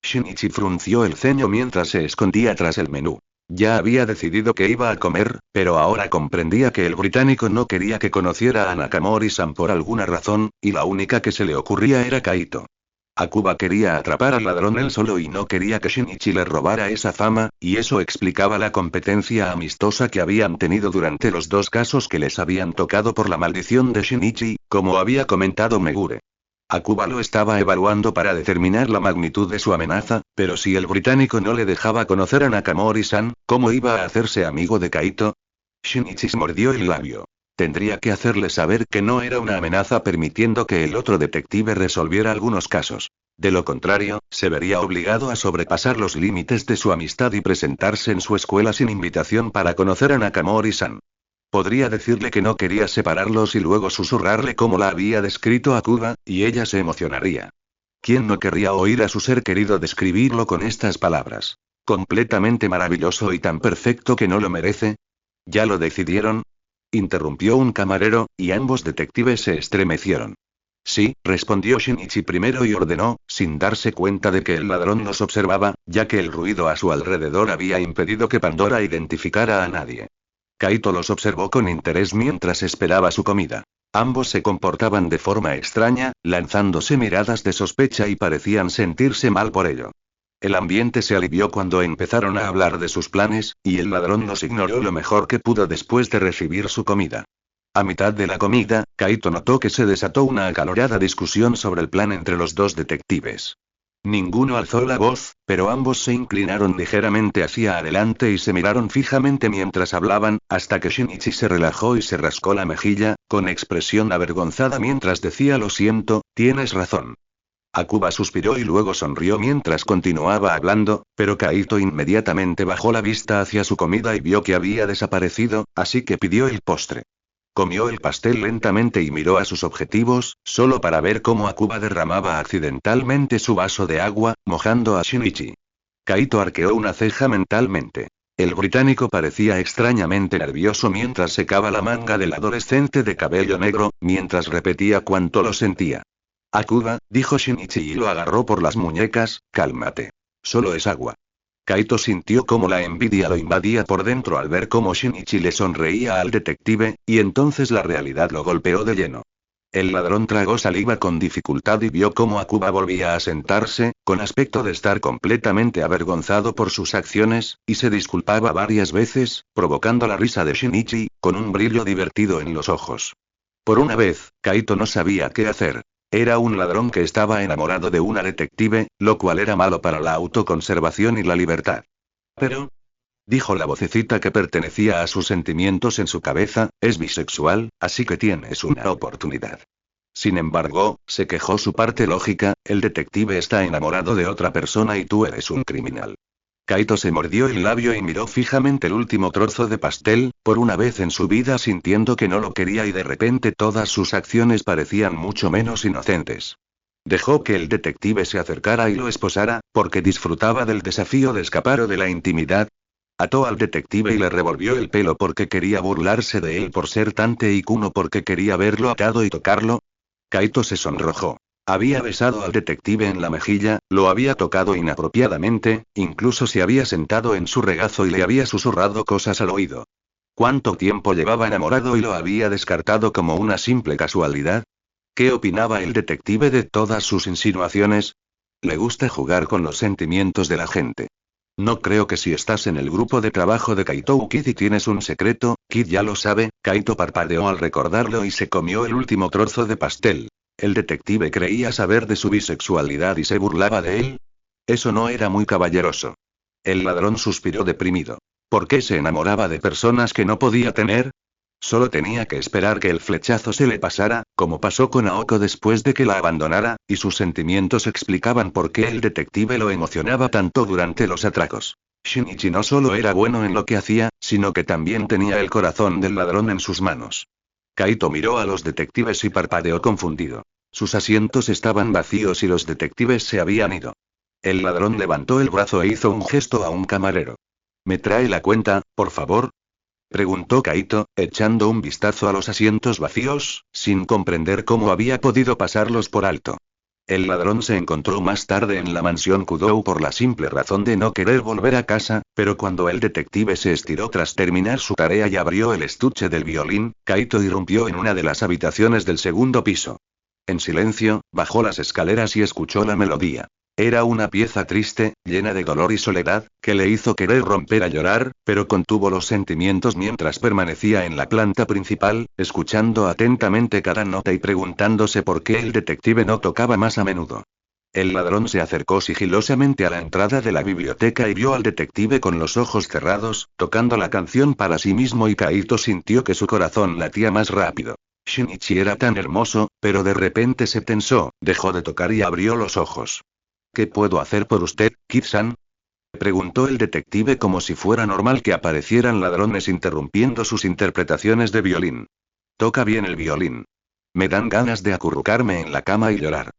Shinichi frunció el ceño mientras se escondía tras el menú. Ya había decidido que iba a comer, pero ahora comprendía que el británico no quería que conociera a Nakamori-san por alguna razón, y la única que se le ocurría era Kaito. Akuba quería atrapar al ladrón él solo y no quería que Shinichi le robara esa fama, y eso explicaba la competencia amistosa que habían tenido durante los dos casos que les habían tocado por la maldición de Shinichi, como había comentado Megure. Akuba lo estaba evaluando para determinar la magnitud de su amenaza, pero si el británico no le dejaba conocer a Nakamori-san, ¿cómo iba a hacerse amigo de Kaito? Shinichi se mordió el labio. Tendría que hacerle saber que no era una amenaza permitiendo que el otro detective resolviera algunos casos. De lo contrario, se vería obligado a sobrepasar los límites de su amistad y presentarse en su escuela sin invitación para conocer a Nakamori-san. Podría decirle que no quería separarlos y luego susurrarle cómo la había descrito a Kuba, y ella se emocionaría. ¿Quién no querría oír a su ser querido describirlo con estas palabras? ¿Completamente maravilloso y tan perfecto que no lo merece? ¿Ya lo decidieron? Interrumpió un camarero, y ambos detectives se estremecieron. Sí, respondió Shinichi primero y ordenó, sin darse cuenta de que el ladrón los observaba, ya que el ruido a su alrededor había impedido que Pandora identificara a nadie. Kaito los observó con interés mientras esperaba su comida. Ambos se comportaban de forma extraña, lanzándose miradas de sospecha y parecían sentirse mal por ello. El ambiente se alivió cuando empezaron a hablar de sus planes, y el ladrón los ignoró lo mejor que pudo después de recibir su comida. A mitad de la comida, Kaito notó que se desató una acalorada discusión sobre el plan entre los dos detectives. Ninguno alzó la voz, pero ambos se inclinaron ligeramente hacia adelante y se miraron fijamente mientras hablaban, hasta que Shinichi se relajó y se rascó la mejilla, con expresión avergonzada mientras decía lo siento, tienes razón. Akuba suspiró y luego sonrió mientras continuaba hablando, pero Kaito inmediatamente bajó la vista hacia su comida y vio que había desaparecido, así que pidió el postre. Comió el pastel lentamente y miró a sus objetivos, solo para ver cómo Akuba derramaba accidentalmente su vaso de agua, mojando a Shinichi. Kaito arqueó una ceja mentalmente. El británico parecía extrañamente nervioso mientras secaba la manga del adolescente de cabello negro, mientras repetía cuánto lo sentía. Akuba, dijo Shinichi y lo agarró por las muñecas, cálmate. Solo es agua. Kaito sintió como la envidia lo invadía por dentro al ver cómo Shinichi le sonreía al detective, y entonces la realidad lo golpeó de lleno. El ladrón tragó saliva con dificultad y vio cómo Akuba volvía a sentarse, con aspecto de estar completamente avergonzado por sus acciones, y se disculpaba varias veces, provocando la risa de Shinichi, con un brillo divertido en los ojos. Por una vez, Kaito no sabía qué hacer. Era un ladrón que estaba enamorado de una detective, lo cual era malo para la autoconservación y la libertad. Pero, dijo la vocecita que pertenecía a sus sentimientos en su cabeza, es bisexual, así que tienes una oportunidad. Sin embargo, se quejó su parte lógica, el detective está enamorado de otra persona y tú eres un criminal. Kaito se mordió el labio y miró fijamente el último trozo de pastel, por una vez en su vida sintiendo que no lo quería y de repente todas sus acciones parecían mucho menos inocentes. Dejó que el detective se acercara y lo esposara, porque disfrutaba del desafío de escapar o de la intimidad. Ató al detective y le revolvió el pelo porque quería burlarse de él por ser tan teicuno porque quería verlo atado y tocarlo. Kaito se sonrojó. Había besado al detective en la mejilla, lo había tocado inapropiadamente, incluso se había sentado en su regazo y le había susurrado cosas al oído. ¿Cuánto tiempo llevaba enamorado y lo había descartado como una simple casualidad? ¿Qué opinaba el detective de todas sus insinuaciones? Le gusta jugar con los sentimientos de la gente. No creo que si estás en el grupo de trabajo de Kaito Kid y tienes un secreto, Kid ya lo sabe. Kaito parpadeó al recordarlo y se comió el último trozo de pastel. ¿El detective creía saber de su bisexualidad y se burlaba de él? Eso no era muy caballeroso. El ladrón suspiró deprimido. ¿Por qué se enamoraba de personas que no podía tener? Solo tenía que esperar que el flechazo se le pasara, como pasó con Aoko después de que la abandonara, y sus sentimientos explicaban por qué el detective lo emocionaba tanto durante los atracos. Shinichi no solo era bueno en lo que hacía, sino que también tenía el corazón del ladrón en sus manos. Kaito miró a los detectives y parpadeó confundido. Sus asientos estaban vacíos y los detectives se habían ido. El ladrón levantó el brazo e hizo un gesto a un camarero. ¿Me trae la cuenta, por favor? Preguntó Kaito, echando un vistazo a los asientos vacíos, sin comprender cómo había podido pasarlos por alto. El ladrón se encontró más tarde en la mansión Kudou por la simple razón de no querer volver a casa, pero cuando el detective se estiró tras terminar su tarea y abrió el estuche del violín, Kaito irrumpió en una de las habitaciones del segundo piso. En silencio, bajó las escaleras y escuchó la melodía. Era una pieza triste, llena de dolor y soledad, que le hizo querer romper a llorar, pero contuvo los sentimientos mientras permanecía en la planta principal, escuchando atentamente cada nota y preguntándose por qué el detective no tocaba más a menudo. El ladrón se acercó sigilosamente a la entrada de la biblioteca y vio al detective con los ojos cerrados, tocando la canción para sí mismo, y Kaito sintió que su corazón latía más rápido. Shinichi era tan hermoso, pero de repente se tensó, dejó de tocar y abrió los ojos. ¿Qué puedo hacer por usted, Kid-san? Preguntó el detective como si fuera normal que aparecieran ladrones interrumpiendo sus interpretaciones de violín. Toca bien el violín. Me dan ganas de acurrucarme en la cama y llorar.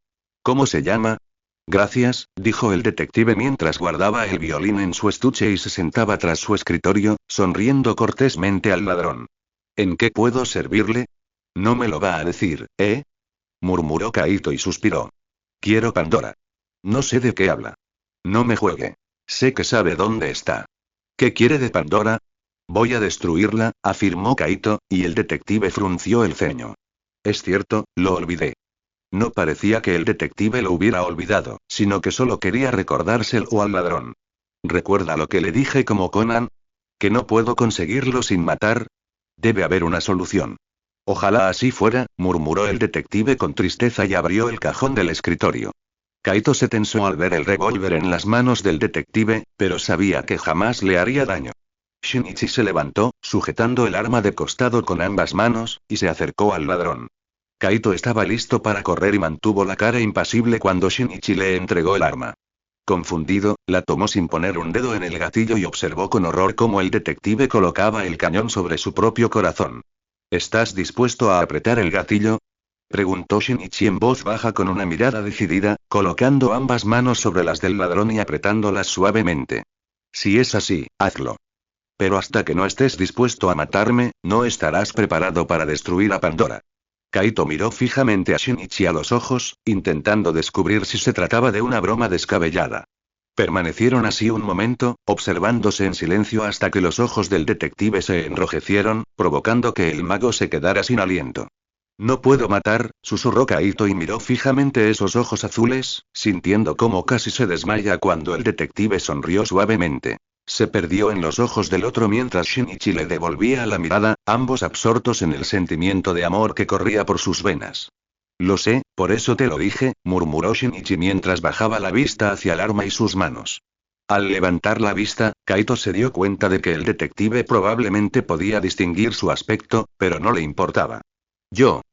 ¿Cómo se llama? Gracias, dijo el detective mientras guardaba el violín en su estuche y se sentaba tras su escritorio, sonriendo cortésmente al ladrón. ¿En qué puedo servirle? No me lo va a decir, ¿eh? Murmuró Kaito y suspiró. Quiero Pandora. No sé de qué habla. No me juegue. Sé que sabe dónde está. ¿Qué quiere de Pandora? Voy a destruirla, afirmó Kaito, y el detective frunció el ceño. Es cierto, lo olvidé. No parecía que el detective lo hubiera olvidado, sino que solo quería recordárselo al ladrón. ¿Recuerda lo que le dije como Conan? ¿Que no puedo conseguirlo sin matar? Debe haber una solución. Ojalá así fuera, murmuró el detective con tristeza y abrió el cajón del escritorio. Kaito se tensó al ver el revólver en las manos del detective, pero sabía que jamás le haría daño. Shinichi se levantó, sujetando el arma de costado con ambas manos, y se acercó al ladrón. Kaito estaba listo para correr y mantuvo la cara impasible cuando Shinichi le entregó el arma. Confundido, la tomó sin poner un dedo en el gatillo y observó con horror cómo el detective colocaba el cañón sobre su propio corazón. ¿Estás dispuesto a apretar el gatillo? Preguntó Shinichi en voz baja con una mirada decidida, colocando ambas manos sobre las del ladrón y apretándolas suavemente. Si es así, hazlo. Pero hasta que no estés dispuesto a matarme, no estarás preparado para destruir a Pandora. Kaito miró fijamente a Shinichi a los ojos, intentando descubrir si se trataba de una broma descabellada. Permanecieron así un momento, observándose en silencio hasta que los ojos del detective se enrojecieron, provocando que el mago se quedara sin aliento. No puedo matar, susurró Kaito y miró fijamente esos ojos azules, sintiendo cómo casi se desmaya cuando el detective sonrió suavemente. Se perdió en los ojos del otro mientras Shinichi le devolvía la mirada, ambos absortos en el sentimiento de amor que corría por sus venas. Lo sé, por eso te lo dije, murmuró Shinichi mientras bajaba la vista hacia el arma y sus manos. Al levantar la vista, Kaito se dio cuenta de que el detective probablemente podía distinguir su aspecto, pero no le importaba.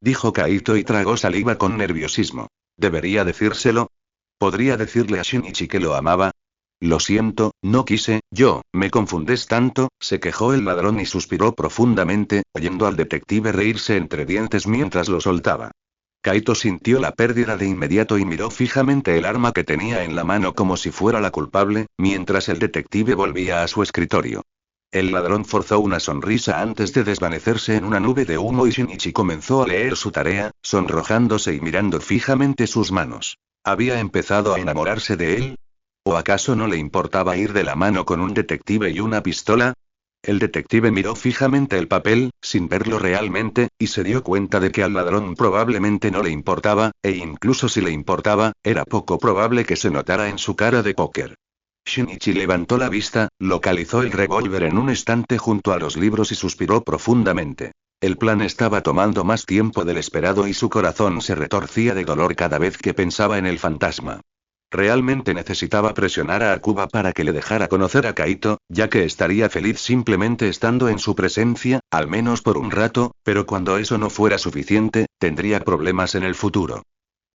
Dijo Kaito y tragó saliva con nerviosismo. ¿Debería decírselo? ¿Podría decirle a Shinichi que lo amaba? Lo siento, no quise, me confundes tanto, se quejó el ladrón y suspiró profundamente, oyendo al detective reírse entre dientes mientras lo soltaba. Kaito sintió la pérdida de inmediato y miró fijamente el arma que tenía en la mano como si fuera la culpable, mientras el detective volvía a su escritorio. El ladrón forzó una sonrisa antes de desvanecerse en una nube de humo y Shinichi comenzó a leer su tarea, sonrojándose y mirando fijamente sus manos. ¿Había empezado a enamorarse de él? ¿O acaso no le importaba ir de la mano con un detective y una pistola? El detective miró fijamente el papel, sin verlo realmente, y se dio cuenta de que al ladrón probablemente no le importaba, e incluso si le importaba, era poco probable que se notara en su cara de póker. Shinichi levantó la vista, localizó el revólver en un estante junto a los libros y suspiró profundamente. El plan estaba tomando más tiempo del esperado y su corazón se retorcía de dolor cada vez que pensaba en el fantasma. Realmente necesitaba presionar a Akuba para que le dejara conocer a Kaito, ya que estaría feliz simplemente estando en su presencia, al menos por un rato, pero cuando eso no fuera suficiente, tendría problemas en el futuro.